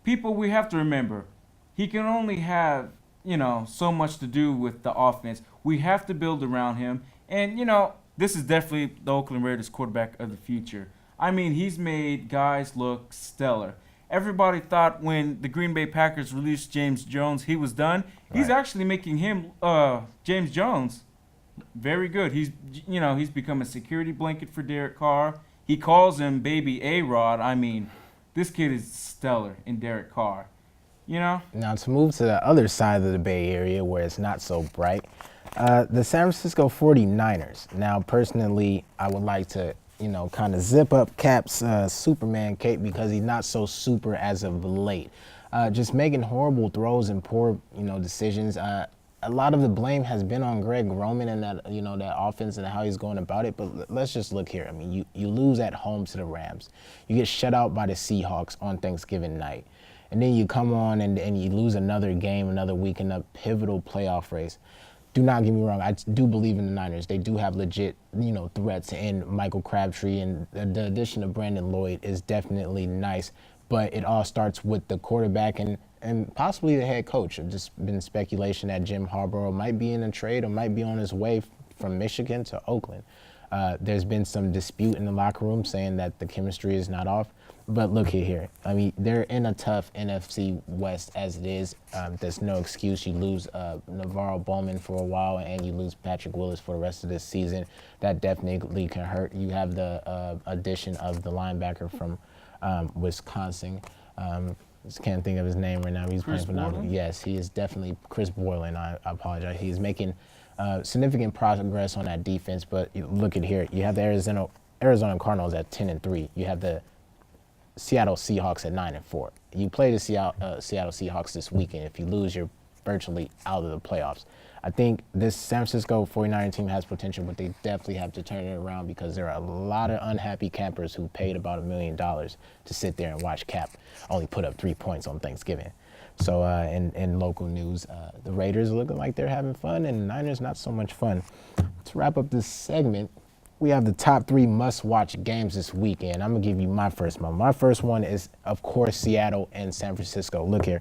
[SPEAKER 5] we have to remember, he can only have, so much to do with the offense. We have to build around him. And, this is definitely the Oakland Raiders quarterback of the future. He's made guys look stellar. Everybody thought when the Green Bay Packers released James Jones, he was done.
[SPEAKER 1] Right.
[SPEAKER 5] He's actually making him, James Jones, very good. He's become a security blanket for Derek Carr. He calls him Baby A-Rod. This kid is stellar in Derek Carr.
[SPEAKER 1] Now to move to the other side of the Bay Area where it's not so bright, the San Francisco 49ers. Now, personally, I would like to, kind of zip up Cap's Superman cape because he's not so super as of late. Just making horrible throws and poor, decisions. A lot of the blame has been on Greg Roman and that, that offense and how he's going about it. But let's just look here. You lose at home to the Rams. You get shut out by the Seahawks on Thanksgiving night. And then you come on and you lose another game, another week in a pivotal playoff race. Do not get me wrong. I do believe in the Niners. They do have legit, threats in Michael Crabtree, and the addition of Brandon Lloyd is definitely nice. But it all starts with the quarterback and possibly the head coach. There's just been speculation that Jim Harbaugh might be in a trade or might be on his way from Michigan to Oakland. There's been some dispute in the locker room saying that the chemistry is not off. But look here. They're in a tough NFC West as it is. There's no excuse. You lose Navarro Bowman for a while and you lose Patrick Willis for the rest of this season. That definitely can hurt. You have the addition of the linebacker from Wisconsin. Just can't think of his name right now. He's
[SPEAKER 5] Chris
[SPEAKER 1] playing phenomenal.
[SPEAKER 5] Borland?
[SPEAKER 1] Yes, he is definitely Chris Borland. I apologize. He's making significant progress on that defense. But look at here. You have the Arizona Cardinals at 10-3. You have the Seattle Seahawks at 9-4. You play the Seattle Seahawks this weekend. If you lose, you're virtually out of the playoffs. I think this San Francisco 49er team has potential, but they definitely have to turn it around because there are a lot of unhappy campers who paid about $1 million to sit there and watch Cap only put up 3 points on Thanksgiving. So in local news, the Raiders are looking like they're having fun, and the Niners not so much fun. To wrap up this segment, we have the top 3 must-watch games this weekend. I'm going to give you my first one. My first one is, of course, Seattle and San Francisco. Look here.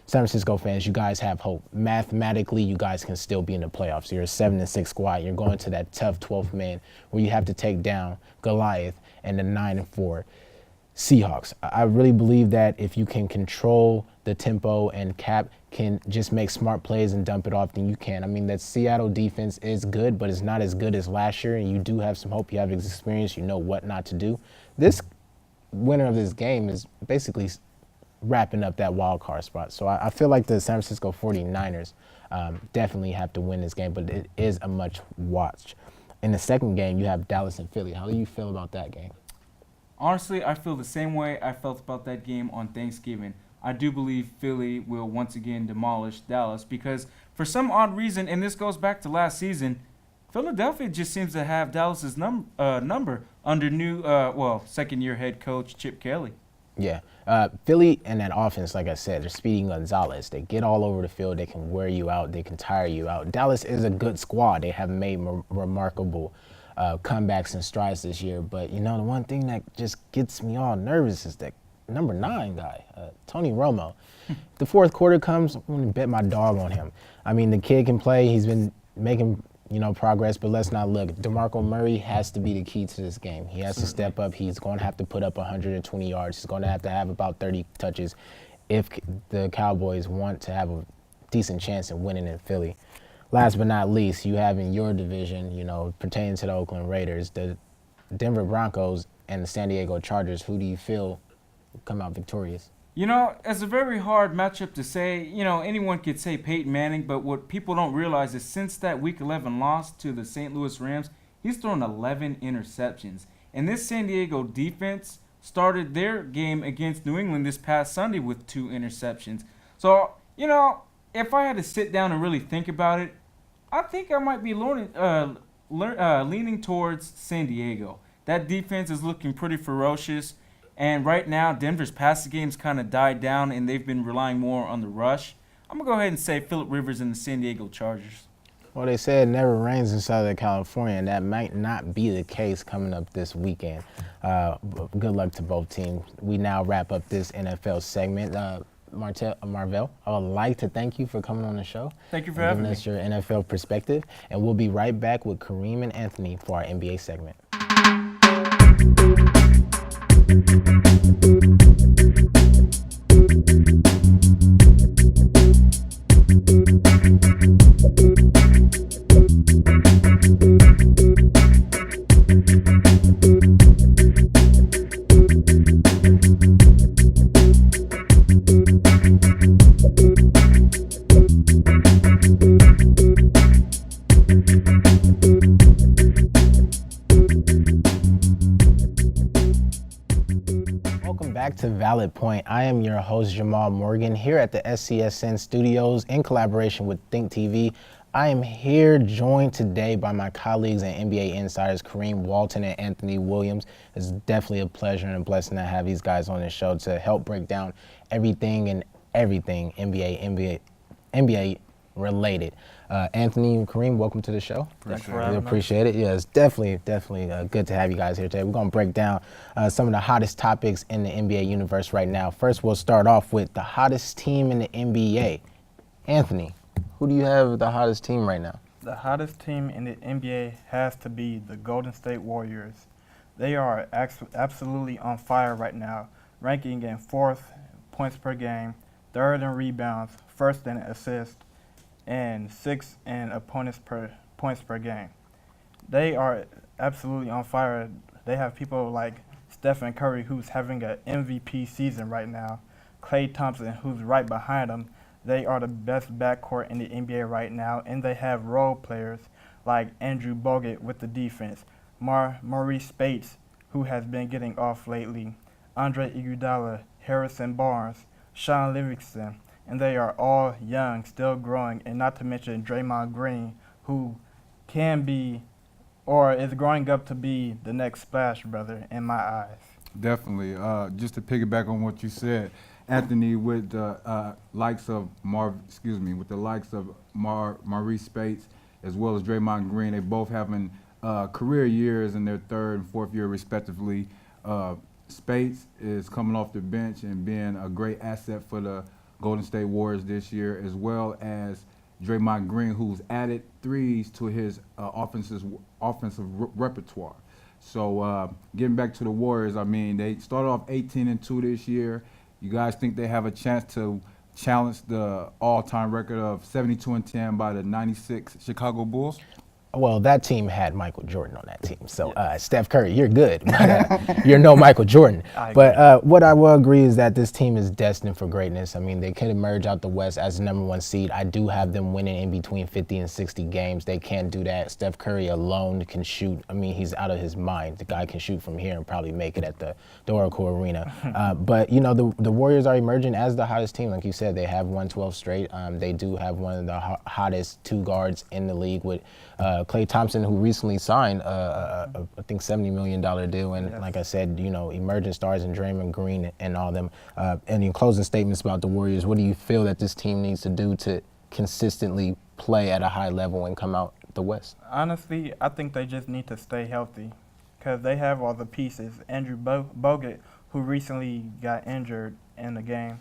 [SPEAKER 1] San Francisco fans, you guys have hope. Mathematically, you guys can still be in the playoffs. You're a 7-6 squad. You're going to that tough 12th man where you have to take down Goliath and the 9-4 Seahawks. I really believe that if you can control the tempo and Cap can just make smart plays and dump it off, then you can. That Seattle defense is good, but it's not as good as last year, and you do have some hope. You have experience. You know what not to do. This winner of this game is basically wrapping up that wild card spot. So I feel like the San Francisco 49ers definitely have to win this game, but it is a much watch. In the second game, you have Dallas and Philly. How do you feel about that game?
[SPEAKER 5] Honestly, I feel the same way I felt about that game on Thanksgiving. I do believe Philly will once again demolish Dallas because for some odd reason, and this goes back to last season, Philadelphia just seems to have Dallas's number under new, second-year head coach Chip Kelly.
[SPEAKER 1] Yeah. Philly and that offense, like I said, they're Speedy Gonzalez. They get all over the field. They can wear you out. They can tire you out. Dallas is a good squad. They have made remarkable comebacks and strides this year. But, the one thing that just gets me all nervous is that number 9 guy, Tony Romo. The fourth quarter comes, I'm going to bet my dog on him. The kid can play. He's been making progress, but let's not look. DeMarco Murray has to be the key to this game. He has to step up. He's going to have to put up 120 yards. He's going to have about 30 touches if the Cowboys want to have a decent chance in winning in Philly. Last but not least, you have in your division, pertaining to the Oakland Raiders, the Denver Broncos and the San Diego Chargers. Who do you feel will come out victorious?
[SPEAKER 5] You know, it's a very hard matchup to say. You know, anyone could say Peyton Manning, but what people don't realize is since that Week 11 loss to the St. Louis Rams, he's thrown 11 interceptions. And this San Diego defense started their game against New England this past Sunday with 2 interceptions. So, you know, if I had to sit down and really think about it, I think I might be leaning towards San Diego. That defense is looking pretty ferocious. And right now, Denver's passing game's kind of died down, and they've been relying more on the rush. I'm going to go ahead and say Phillip Rivers and the San Diego Chargers.
[SPEAKER 1] Well, they said it never rains in Southern California, and that might not be the case coming up this weekend. Good luck to both teams. We now wrap up this NFL segment. Marvell, I would like to thank you for coming on the show.
[SPEAKER 5] Thank you for having me.
[SPEAKER 1] Giving us your NFL perspective. And we'll be right back with Kareem and Anthony for our NBA segment. Back to Valid Point. I am your host, Jamal Morgan, here at the SCSN studios in collaboration with Think TV. I am here joined today by my colleagues and NBA insiders, Kareem Walton and Anthony Williams. It's definitely a pleasure and a blessing to have these guys on the show to help break down everything NBA related. Anthony and Kareem, welcome to the show.
[SPEAKER 5] Thanks for
[SPEAKER 1] We
[SPEAKER 5] having us.
[SPEAKER 1] appreciate it. Yeah, it's definitely good to have you guys here today. We're going to break down some of the hottest topics in the NBA universe right now. First, we'll start off with the hottest team in the NBA. Anthony, who do you have the hottest team right now?
[SPEAKER 6] The hottest team in the NBA has to be the Golden State Warriors. They are absolutely on fire right now, ranking in 4th points per game, 3rd in rebounds, 1st in assists, and 6th in points per game. They are absolutely on fire. They have people like Stephen Curry, who's having an MVP season right now, Klay Thompson, who's right behind him. They are the best backcourt in the NBA right now, and they have role players like Andrew Bogut with the defense, Maurice Spates, who has been getting off lately, Andre Iguodala, Harrison Barnes, Sean Livingston, and they are all young, still growing, and not to mention Draymond Green, who can be or is growing up to be the next Splash Brother in my eyes.
[SPEAKER 7] Definitely. Just to piggyback on what you said, Anthony, with the likes of Maurice Spates as well as Draymond Green, they both having career years in their 3rd and 4th year respectively. Spates is coming off the bench and being a great asset for the Golden State Warriors this year, as well as Draymond Green, who's added threes to his offensive repertoire. So getting back to the Warriors, I mean, they started off 18-2 this year. You guys think they have a chance to challenge the all-time record of 72-10 by the '96 Chicago Bulls?
[SPEAKER 1] Well, that team had Michael Jordan on that team. So, Steph Curry, you're good, but you're no Michael Jordan. But what I will agree is that this team is destined for greatness. I mean, they could emerge out the West as the #1 seed. I do have them winning in between 50 and 60 games. They can't do that. Steph Curry alone can shoot. I mean, he's out of his mind. The guy can shoot from here and probably make it at the Oracle Arena. But, you know, the Warriors are emerging as the hottest team. Like you said, they have won 12 straight. They do have one of the hottest 2 guards in the league with Klay Thompson, who recently signed, I think, $70 million deal. And like I said, you know, emerging stars in Draymond Green and all them. And in closing statements about the Warriors, what do you feel that this team needs to do to consistently play at a high level and come out the West?
[SPEAKER 6] Honestly, I think they just need to stay healthy because they have all the pieces. Andrew Bogut, who recently got injured in the game,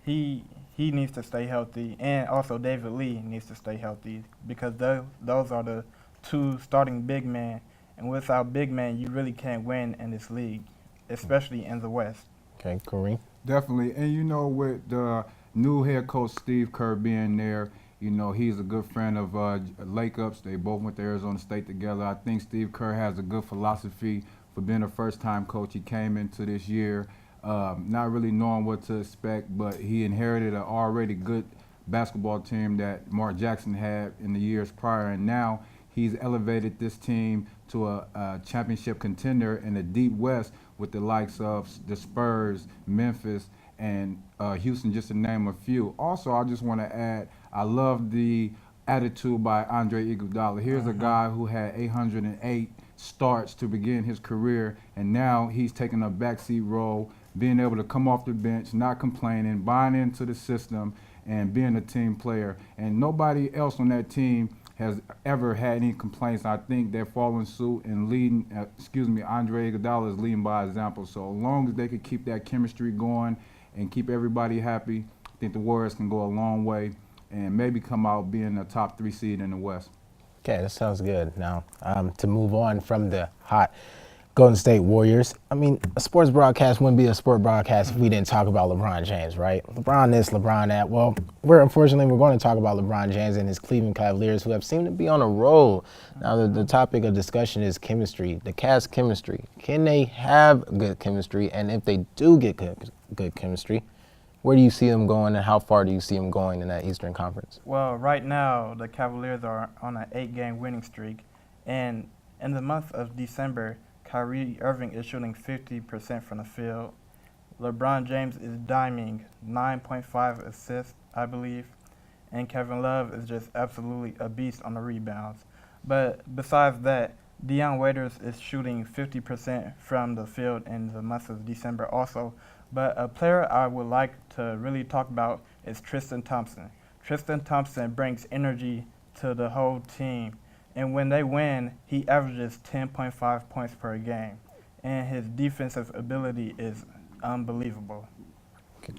[SPEAKER 6] he needs to stay healthy, and also David Lee needs to stay healthy because those are the 2 starting big men, and without big men, you really can't win in this league, especially in the West.
[SPEAKER 1] Okay, Kareem?
[SPEAKER 7] Definitely. And, you know, with the new head coach Steve Kerr being there, You know, he's a good friend of Lake Ups. They both went to Arizona State together. I think Steve Kerr has a good philosophy for being a first-time coach. He came into this year not really knowing what to expect, but he inherited an already good basketball team that Mark Jackson had in the years prior, and now he's elevated this team to a championship contender in the Deep West with the likes of the Spurs, Memphis, and Houston, just to name a few. Also, I just want to add, I love the attitude by Andre Iguodala. Here's a guy who had 808 starts to begin his career, and now he's taking a backseat role, being able to come off the bench, not complaining, buying into the system, and being a team player. And nobody else on that team has ever had any complaints. I think they're following suit and leading, Andre Iguodala is leading by example. So as long as they could keep that chemistry going and keep everybody happy, I think the Warriors can go a long way and maybe come out being a top 3 seed in the West.
[SPEAKER 1] Okay, that sounds good. Now, to move on from the hot Golden State Warriors, I mean, a sports broadcast wouldn't be a sport broadcast if we didn't talk about LeBron James, right? LeBron this, LeBron that. Well, we're going to talk about LeBron James and his Cleveland Cavaliers, who have seemed to be on a roll. Now, the topic of discussion is chemistry, the cast chemistry. Can they have good chemistry? And if they do get good chemistry, where do you see them going, and how far do you see them going in that Eastern Conference?
[SPEAKER 6] Well, right now, the Cavaliers are on an 8-game winning streak. And in the month of December, Kyrie Irving is shooting 50% from the field. LeBron James is diming 9.5 assists, I believe. And Kevin Love is just absolutely a beast on the rebounds. But besides that, Deion Waiters is shooting 50% from the field in the month of December also. But a player I would like to really talk about is Tristan Thompson. Tristan Thompson brings energy to the whole team. And when they win, he averages 10.5 points per game. And his defensive ability is unbelievable.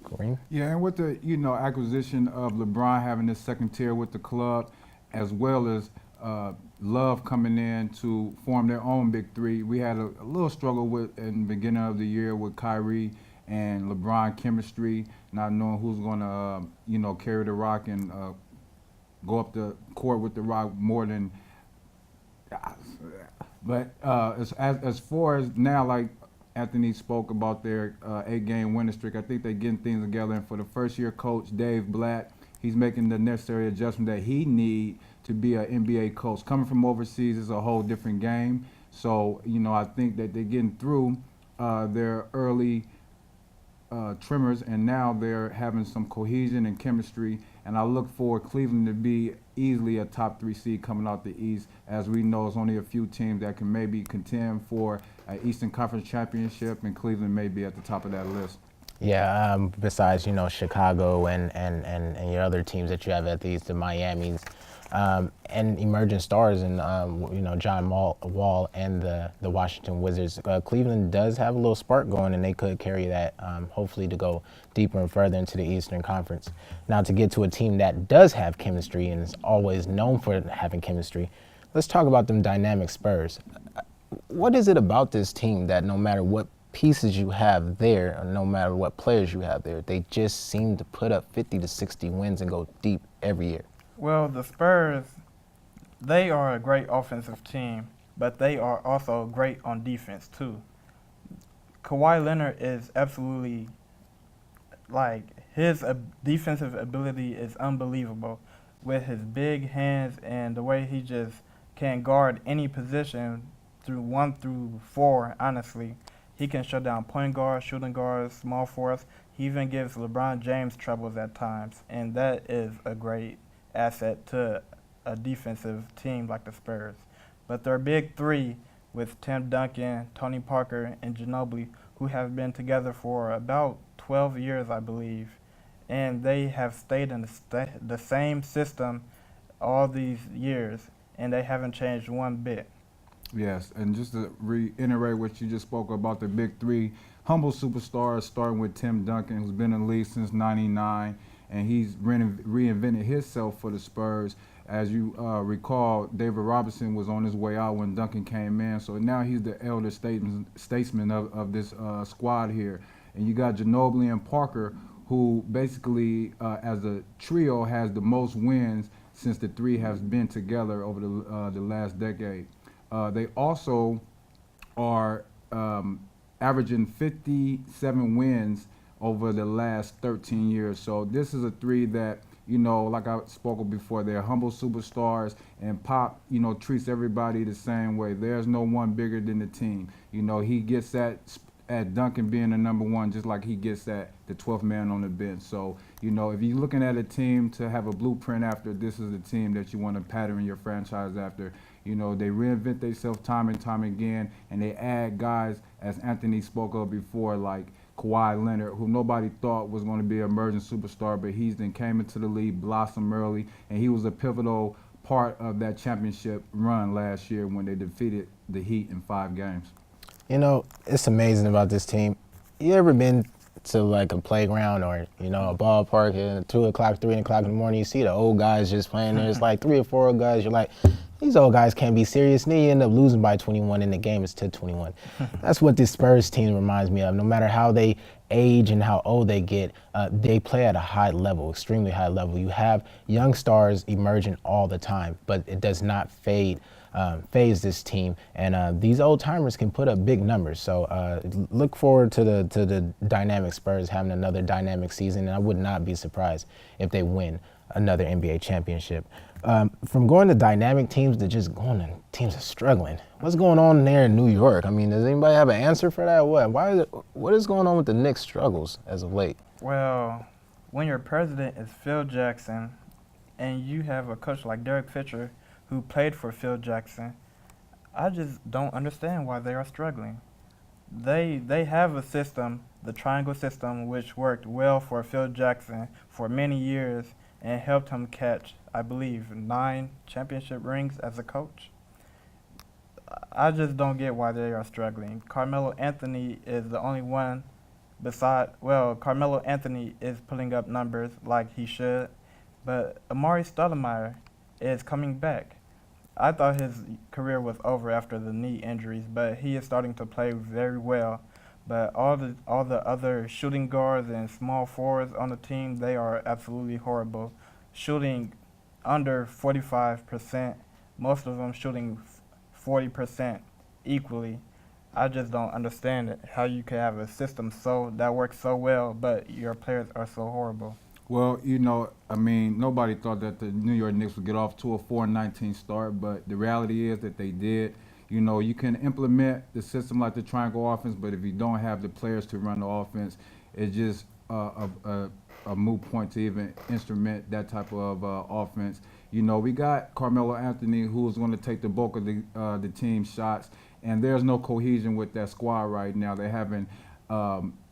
[SPEAKER 1] Green?
[SPEAKER 7] Yeah, and with the acquisition of LeBron having this second tier with the club, as well as Love coming in to form their own big three, we had a little struggle with in the beginning of the year with Kyrie and LeBron chemistry, not knowing who's going to carry the rock and go up the court with the rock more than. But as far as now, like Anthony spoke about their 8-game winning streak, I think they're getting things together. And for the first-year coach, Dave Blatt, he's making the necessary adjustment that he need to be an NBA coach. Coming from overseas is a whole different game. So, I think that they're getting through their early tremors, and now they're having some cohesion and chemistry. And I look for Cleveland to be easily a top 3 seed coming out the East. As we know, there's only a few teams that can maybe contend for an Eastern Conference championship, and Cleveland may be at the top of that list.
[SPEAKER 1] Yeah, besides, Chicago and your other teams that you have at the East, the Miamis, and emerging stars and, John Wall and the Washington Wizards. Cleveland does have a little spark going, and they could carry that, hopefully, to go deeper and further into the Eastern Conference. Now, to get to a team that does have chemistry and is always known for having chemistry, let's talk about them dynamic Spurs. What is it about this team that no matter what pieces you have there, or no matter what players you have there, they just seem to put up 50 to 60 wins and go deep every year?
[SPEAKER 6] Well, the Spurs, they are a great offensive team, but they are also great on defense too. Kawhi Leonard is absolutely, his defensive ability is unbelievable with his big hands and the way he just can guard any position through 1 through 4, honestly. He can shut down point guards, shooting guards, small forwards. He even gives LeBron James troubles at times, and that is a great asset to a defensive team like the Spurs. But their big three with Tim Duncan, Tony Parker, and Ginobili, who have been together for about 12 years, I believe, and they have stayed in the same system all these years, and they haven't changed one bit.
[SPEAKER 7] Yes, and just to reiterate what you just spoke about, the big three, humble superstars, starting with Tim Duncan, who's been in the league since '99, and he's reinvented himself for the Spurs. As you recall, David Robinson was on his way out when Duncan came in, so now he's the elder statesman of this squad here. And you got Ginobili and Parker, who basically, as a trio, has the most wins since the three have been together over the last decade. They also are averaging 57 wins over the last 13 years. So this is a three that, you know, like I spoke of before, they're humble superstars, and Pop, you know, treats everybody the same way. There's no one bigger than the team. You know, he gets that at Duncan being the number one, just like he gets at the 12th man on the bench. So, you know, if you're looking at a team to have a blueprint after, this is the team that you want to pattern your franchise after. You know, they reinvent themselves time and time again, and they add guys, as Anthony spoke of before, like Kawhi Leonard, who nobody thought was going to be an emerging superstar, but he's then came into the league, blossomed early, and he was a pivotal part of that championship run last year when they defeated the Heat in 5 games.
[SPEAKER 1] You know, it's amazing about this team. You ever been to like a playground or, you know, a ballpark at 2 o'clock, 3 o'clock in the morning, you see the old guys just playing there. It's like 3 or 4 old guys. You're like, these old guys can't be serious. And then you end up losing by 21 in the game. It's 10-21. That's what this Spurs team reminds me of. No matter how they age and how old they get, they play at a high level, extremely high level. You have young stars emerging all the time, but it does not phase this team, and these old timers can put up big numbers. So look forward to the dynamic Spurs having another dynamic season, and I would not be surprised if they win another NBA championship. From going to dynamic teams to just going to teams that are struggling, what's going on there in New York? I mean, does anybody have an answer for that? What is going on with the Knicks' struggles as of late?
[SPEAKER 6] Well, when your president is Phil Jackson and you have a coach like Derek Fisher who played for Phil Jackson, I just don't understand why they are struggling. They have a system, the triangle system, which worked well for Phil Jackson for many years and helped him catch, I believe, 9 championship rings as a coach. I just don't get why they are struggling. Carmelo Anthony is the only one Carmelo Anthony is putting up numbers like he should, but Amari Stoudemire is coming back. I thought his career was over after the knee injuries, but he is starting to play very well. But all the other shooting guards and small forwards on the team, they are absolutely horrible. Shooting under 45%, most of them shooting 40% equally. I just don't understand it, how you can have a system that works so well, but your players are so horrible.
[SPEAKER 7] Well, you know, I mean, nobody thought that the New York Knicks would get off to a 4-19 start, but the reality is that they did. You know, you can implement the system like the triangle offense, but if you don't have the players to run the offense, it's just a moot point to even instrument that type of offense. You know, we got Carmelo Anthony, who is going to take the bulk of the team's shots, and there's no cohesion with that squad right now. They're having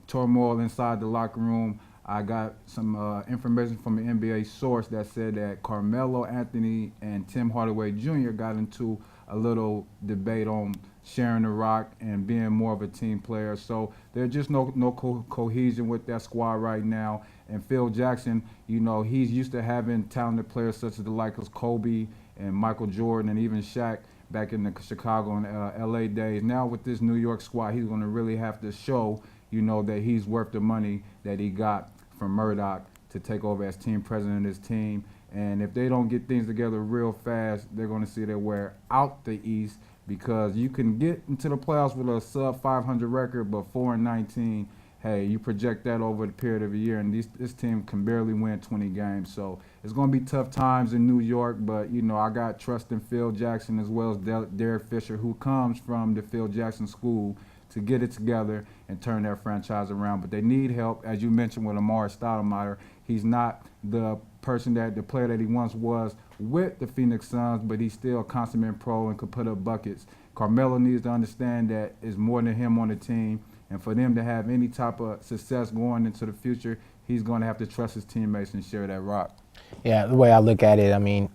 [SPEAKER 7] turmoil inside the locker room. I got some information from an NBA source that said that Carmelo Anthony and Tim Hardaway Jr. got into a little debate on sharing the rock and being more of a team player. So there's just no cohesion with that squad right now. And Phil Jackson, you know, he's used to having talented players such as the likes of Kobe and Michael Jordan and even Shaq back in the Chicago and LA days. Now with this New York squad, he's going to really have to show, you know, that he's worth the money that he got from Murdoch to take over as team president of this team. And if they don't get things together real fast, they're going to see their way out the East, because you can get into the playoffs with a sub-500 record, but 4-19, hey, you project that over the period of a year, and this team can barely win 20 games. So it's going to be tough times in New York, but, you know, I got trust in Phil Jackson as well as Derek Fisher, who comes from the Phil Jackson school, to get it together and turn their franchise around. But they need help, as you mentioned, with Amari Stoudemire. He's not the player that he once was with the Phoenix Suns, but he's still a consummate pro and could put up buckets. Carmelo needs to understand that it's more than him on the team, and for them to have any type of success going into the future, he's going to have to trust his teammates and share that rock.
[SPEAKER 1] Yeah, the way I look at it, I mean,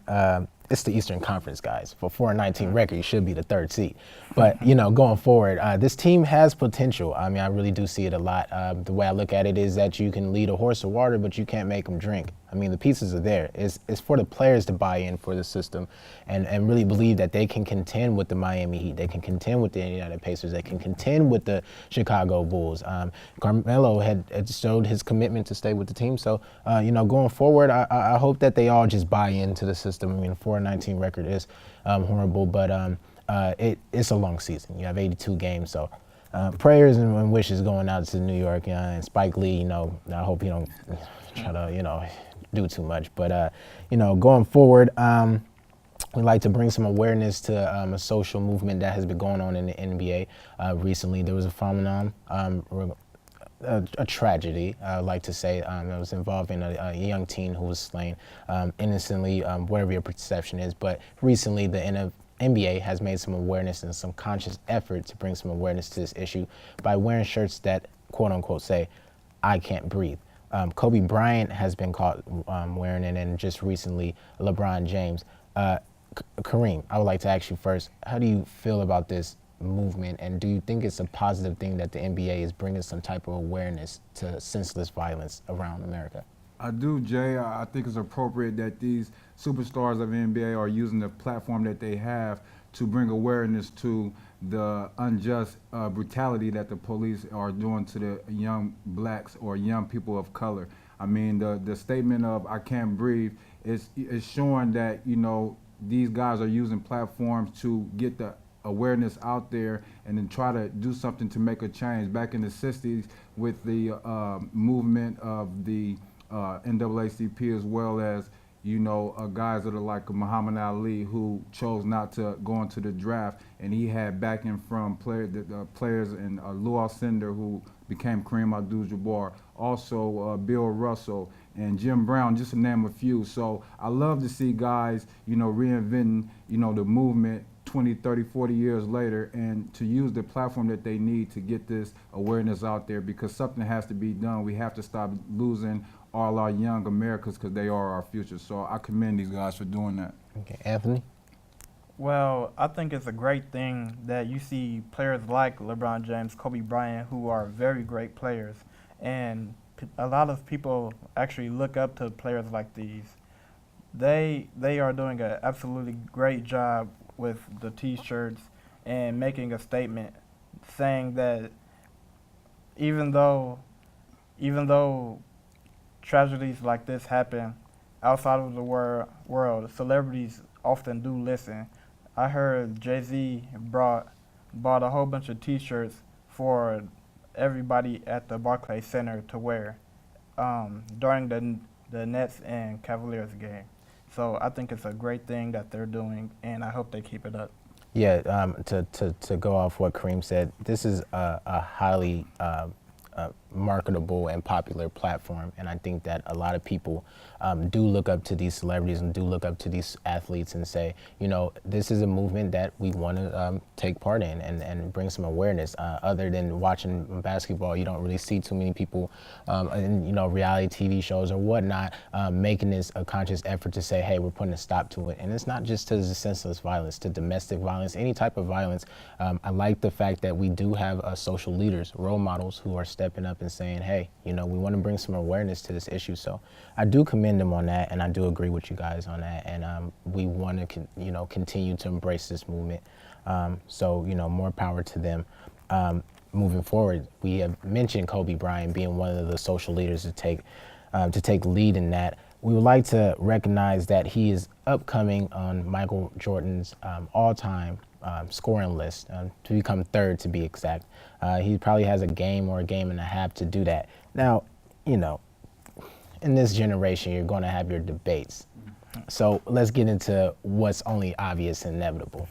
[SPEAKER 1] it's the Eastern Conference, guys. For 4-19 record, you should be the 3rd seed. But, you know, going forward, this team has potential. I mean, I really do see it a lot. The way I look at it is that you can lead a horse to water, but you can't make him drink. I mean, the pieces are there. It's for the players to buy in for the system and really believe that they can contend with the Miami Heat. They can contend with the Indiana Pacers. They can contend with the Chicago Bulls. Carmelo had showed his commitment to stay with the team. So, going forward, I hope that they all just buy into the system. I mean, 4-19 record is horrible, but it's a long season. You have 82 games, so prayers and wishes going out to New York and Spike Lee. I hope you don't try to do too much, but going forward, we like to bring some awareness to a social movement that has been going on in the NBA. Recently, there was a phenomenon, a tragedy, I'd like to say, that was involving a young teen who was slain innocently, whatever your perception is. But recently, the NBA has made some awareness and some conscious effort to bring some awareness to this issue by wearing shirts that, quote unquote, say, "I can't breathe." Kobe Bryant has been caught wearing it, and just recently, LeBron James. Kareem, I would like to ask you first, how do you feel about this movement, and do you think it's a positive thing that the NBA is bringing some type of awareness to senseless violence around America?
[SPEAKER 7] I do, Jay. I think it's appropriate that these superstars of the NBA are using the platform that they have to bring awareness to the unjust brutality that the police are doing to the young blacks or young people of color. I mean, the statement of "I can't breathe" is showing that, these guys are using platforms to get the awareness out there and then try to do something to make a change. Back in the 60s with the movement of the NAACP, as well as guys that are like Muhammad Ali, who chose not to go into the draft, and he had backing from players and Lou Alcindor, who became Kareem Abdul-Jabbar, also Bill Russell and Jim Brown, just to name a few. So I love to see guys, reinventing, the movement 20, 30, 40 years later, and to use the platform that they need to get this awareness out there, because something has to be done. We have to stop losing all our young Americans, because they are our future. So I commend these guys for doing that.
[SPEAKER 1] Okay, Anthony?
[SPEAKER 6] Well, I think it's a great thing that you see players like LeBron James, Kobe Bryant, who are very great players. And a lot of people actually look up to players like these. They are doing an absolutely great job with the T-shirts and making a statement saying that even though tragedies like this happen outside of the world, celebrities often do listen. I heard Jay-Z bought a whole bunch of T-shirts for everybody at the Barclays Center to wear during the Nets and Cavaliers game. So I think it's a great thing that they're doing, and I hope they keep it up.
[SPEAKER 1] Yeah, to go off what Kareem said, this is a highly marketable and popular platform, and I think that a lot of people do look up to these celebrities and do look up to these athletes and say, this is a movement that we want to take part in and bring some awareness. Other than watching basketball, you don't really see too many people in reality TV shows or whatnot making this a conscious effort to say, hey, we're putting a stop to it. And it's not just to the senseless violence, to domestic violence, any type of violence. I like the fact that we do have social leaders, role models, who are stepping up and saying, hey, we want to bring some awareness to this issue. So I do commend them on that, and I do agree with you guys on that. And we want to, continue to embrace this movement. So more power to them. Moving forward, we have mentioned Kobe Bryant being one of the social leaders to take lead in that. We would like to recognize that he is upcoming on Michael Jordan's all-time scoring list, to become third to be exact. He probably has a game or a game and a half to do that. Now, in this generation, you're going to have your debates. So let's get into what's only obvious and inevitable.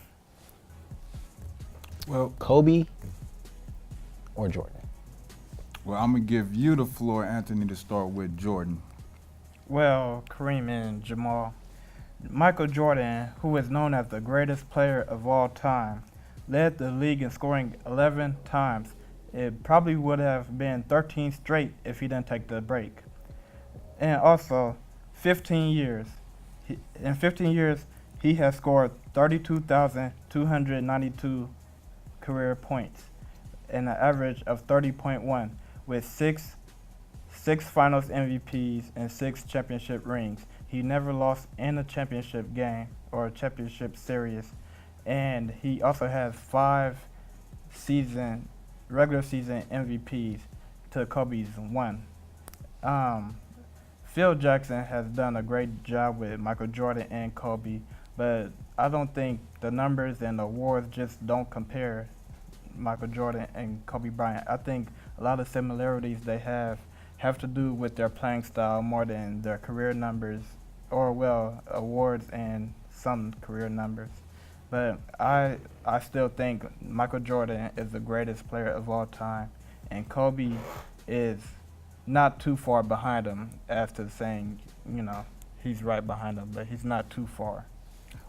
[SPEAKER 7] Well,
[SPEAKER 1] Kobe or Jordan?
[SPEAKER 7] Well, I'm going to give you the floor, Anthony, to start with Jordan.
[SPEAKER 6] Well, Kareem and Jamal, Michael Jordan, who is known as the greatest player of all time, led the league in scoring 11 times. It probably would have been 13 straight if he didn't take the break. And also, 15 years. In 15 years, he has scored 32,292 career points and an average of 30.1 with 6 6 Finals MVPs, and 6 championship rings. He never lost in a championship game or a championship series, and he also has 5 regular season MVPs to Kobe's 1. Phil Jackson has done a great job with Michael Jordan and Kobe, but I don't think the numbers and the awards just don't compare Michael Jordan and Kobe Bryant. I think a lot of similarities they have to do with their playing style more than their career numbers or, well, awards and some career numbers. But I still think Michael Jordan is the greatest player of all time, and Kobe is not too far behind him, as to saying, he's right behind him, but he's not too far.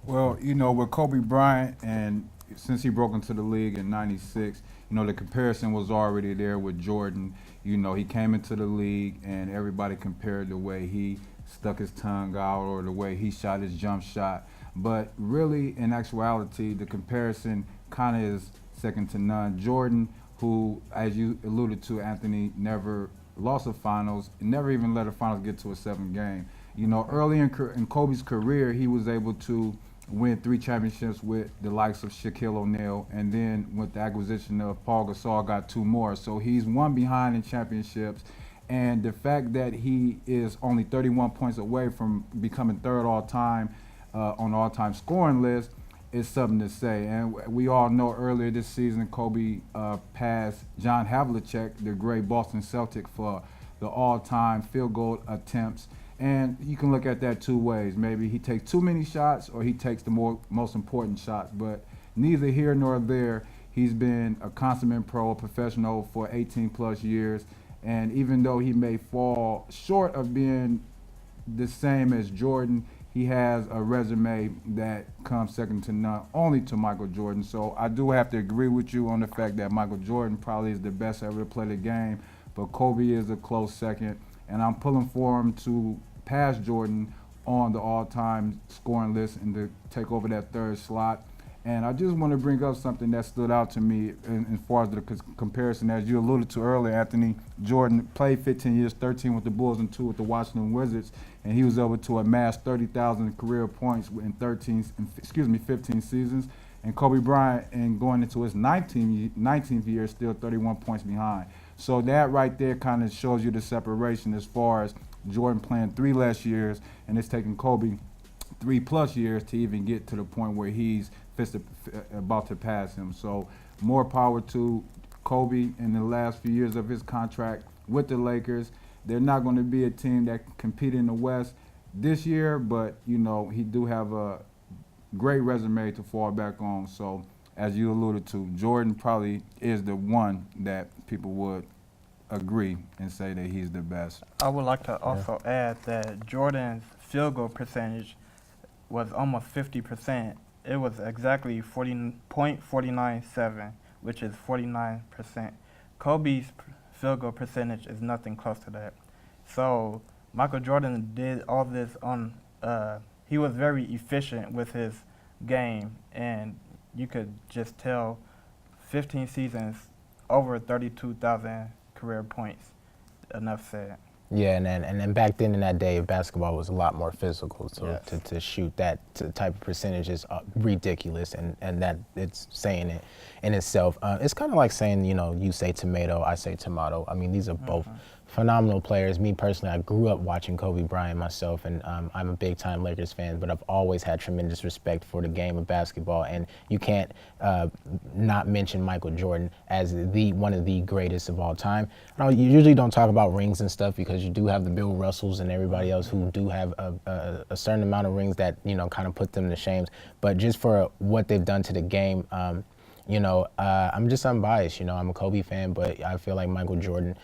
[SPEAKER 7] Well, with Kobe Bryant, and since he broke into the league in '96, the comparison was already there with Jordan. He came into the league and everybody compared the way he stuck his tongue out or the way he shot his jump shot. But really, in actuality, the comparison kind of is second to none. Jordan, who, as you alluded to, Anthony, never lost a finals, never even let a finals get to a 7th game. Early in Kobe's career, he was able to win 3 championships with the likes of Shaquille O'Neal, and then with the acquisition of Paul Gasol, got 2 more. So he's one behind in championships, and the fact that he is only 31 points away from becoming 3rd all-time on the all-time scoring list is something to say. And we all know earlier this season, Kobe passed John Havlicek, the great Boston Celtic, for the all-time field goal attempts. And you can look at that 2 ways. Maybe he takes too many shots or he takes the most important shots. But neither here nor there, he's been a consummate pro, a professional for 18-plus years. And even though he may fall short of being the same as Jordan, he has a resume that comes second to none, only to Michael Jordan. So I do have to agree with you on the fact that Michael Jordan probably is the best ever to play the game, but Kobe is a close second. And I'm pulling for him to pass Jordan on the all-time scoring list and to take over that 3rd slot. And I just want to bring up something that stood out to me as far as the comparison. As you alluded to earlier, Anthony, Jordan played 15 years, 13 with the Bulls and 2 with the Washington Wizards, and he was able to amass 30,000 career points in 15 seasons. And Kobe Bryant, and going into his 19th year, still 31 points behind. So that right there kind of shows you the separation as far as Jordan playing 3 less years, and it's taking Kobe 3+ years to even get to the point where he's about to pass him. So more power to Kobe in the last few years of his contract with the Lakers. They're not going to be a team that can compete in the West this year, but he do have a great resume to fall back on. So as you alluded to, Jordan probably is the one that people would agree and say that he's the best.
[SPEAKER 6] I would like to also add that Jordan's field goal percentage was almost 50%. It was exactly 40.497, which is 49%. Kobe's field goal percentage is nothing close to that. So Michael Jordan did all this on, he was very efficient with his game, and you could just tell 15 seasons, over 32,000 career points. Enough said.
[SPEAKER 1] Yeah, and then back then in that day, basketball was a lot more physical. So
[SPEAKER 6] Yes.
[SPEAKER 1] to shoot that type of percentage is ridiculous, and that it's saying it in itself. It's kind of like saying, you say tomato, I say tomato. I mean, these are both phenomenal players. Me personally, I grew up watching Kobe Bryant myself, and I'm a big-time Lakers fan, but I've always had tremendous respect for the game of basketball, and you can't not mention Michael Jordan as one of the greatest of all time. You usually don't talk about rings and stuff because you do have the Bill Russells and everybody else who do have a certain amount of rings that, kind of put them to shame. But just for what they've done to the game, I'm just unbiased. I'm a Kobe fan, but I feel like Michael Jordan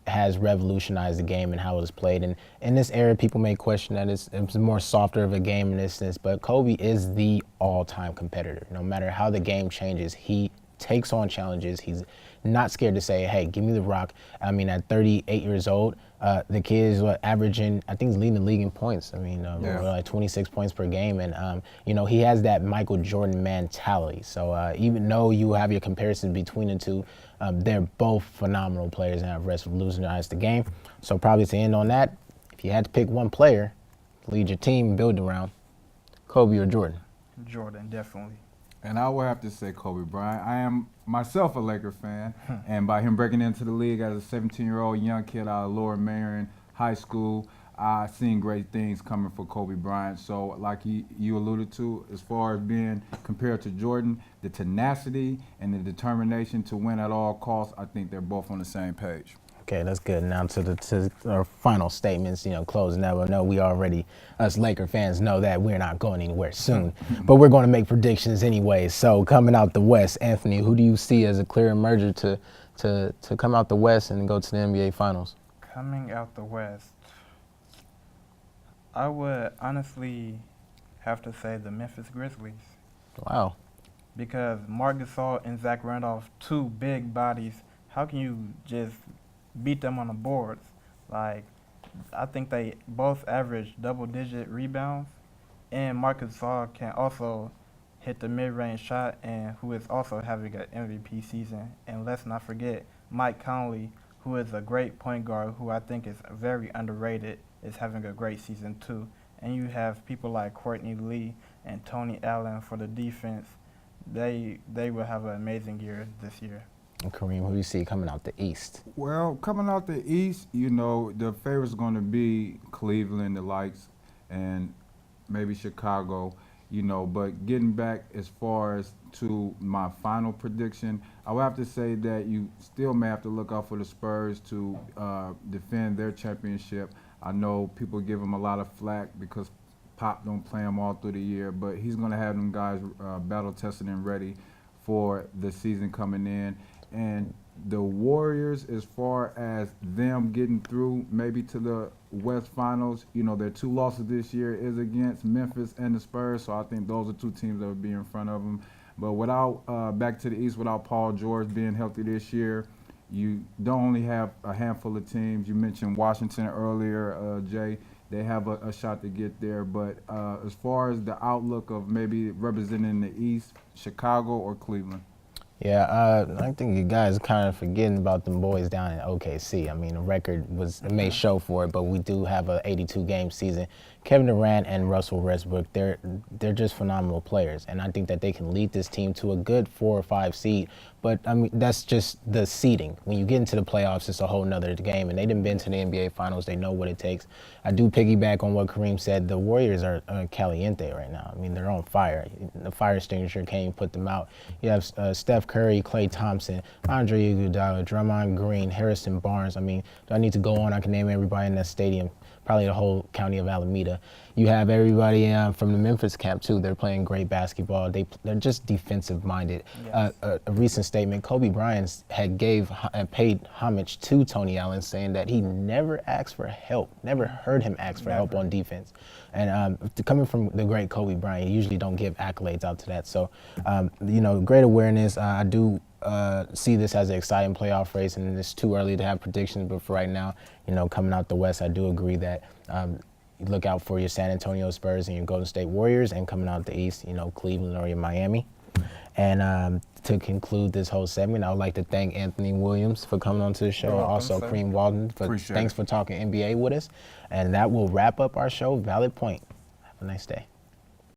[SPEAKER 1] has revolutionized the game and how it's played. And in this era, people may question that it's more softer of a game in this sense, but Kobe is the all-time competitor. No matter how the game changes, he takes on challenges. He's not scared to say, hey, give me the rock. I mean, at 38 years old, the kid is averaging, I think he's leading the league in points. I mean, like 26 points per game. And, he has that Michael Jordan mentality. So even though you have your comparison between the two, they're both phenomenal players and have revolutionized the game. So probably to end on that, if you had to pick one player, lead your team, build around, Kobe or Jordan?
[SPEAKER 6] Jordan, definitely.
[SPEAKER 7] And I would have to say Kobe Bryant. I am myself a Laker fan, and by him breaking into the league as a 17-year-old young kid out of Lower Marion High School, I've seen great things coming for Kobe Bryant. So like you alluded to, as far as being compared to Jordan, the tenacity and the determination to win at all costs, I think they're both on the same page.
[SPEAKER 1] Okay, that's good. Now to our final statements, closing out. I know we already, us Laker fans, know that we're not going anywhere soon, but we're going to make predictions anyway. So coming out the West, Anthony, who do you see as a clear emerger to come out the West and go to the NBA Finals?
[SPEAKER 6] Coming out the West, I would honestly have to say the Memphis Grizzlies.
[SPEAKER 1] Wow.
[SPEAKER 6] Because Marc Gasol and Zach Randolph, two big bodies, how can you just beat them on the boards? Like, I think they both average double-digit rebounds, and Marc Gasol can also hit the mid-range shot, and who is also having an MVP season. And let's not forget Mike Conley, who is a great point guard, who I think is very underrated, is having a great season too. And you have people like Courtney Lee and Tony Allen for the defense. They will have an amazing year this year.
[SPEAKER 1] And Kareem, who do you see coming out the East?
[SPEAKER 7] Well, coming out the East, the favorite's going to be Cleveland, the likes, and maybe Chicago, but getting back as far as to my final prediction, I would have to say that you still may have to look out for the Spurs to defend their championship. I know people give them a lot of flack because Pop don't play them all through the year, but he's going to have them guys battle-tested and ready for the season coming in. And the Warriors, as far as them getting through maybe to the West Finals, their two losses this year is against Memphis and the Spurs, so I think those are two teams that would be in front of them. But without, back to the East, without Paul George being healthy this year, you don't only have a handful of teams. You mentioned Washington earlier, Jay. They have a shot to get there. But as far as the outlook of maybe representing the East, Chicago or Cleveland?
[SPEAKER 1] Yeah, I think you guys are kind of forgetting about them boys down in OKC. I mean, the record may show for it, but we do have a 82-game season. Kevin Durant and Russell Westbrook, they're just phenomenal players, and I think that they can lead this team to a good 4 or 5 seed. But I mean, that's just the seeding. When you get into the playoffs, it's a whole nother game, and they done been to the NBA Finals. They know what it takes. I do piggyback on what Kareem said. The Warriors are caliente right now. I mean, they're on fire. The fire extinguisher can't even put them out. You have Steph Curry, Klay Thompson, Andre Iguodala, Draymond Green, Harrison Barnes. I mean, do I need to go on? I can name everybody in that stadium. Probably the whole county of Alameda. You have everybody from the Memphis camp too. They're playing great basketball. They're just defensive minded. Yes. A recent statement, Kobe Bryant had paid homage to Tony Allen, saying that he never asked for help, never heard him ask for help on defense. And coming from the great Kobe Bryant, you usually don't give accolades out to that. So, great awareness. I do see this as an exciting playoff race, and it's too early to have predictions. But for right now, coming out the West, I do agree that you look out for your San Antonio Spurs and your Golden State Warriors, and coming out the East, Cleveland or your Miami. And to conclude this whole segment, I would like to thank Anthony Williams for coming on to the show, and also Kareem Walton. Thanks for talking NBA with us. And that will wrap up our show, Valid Point. Have a nice day.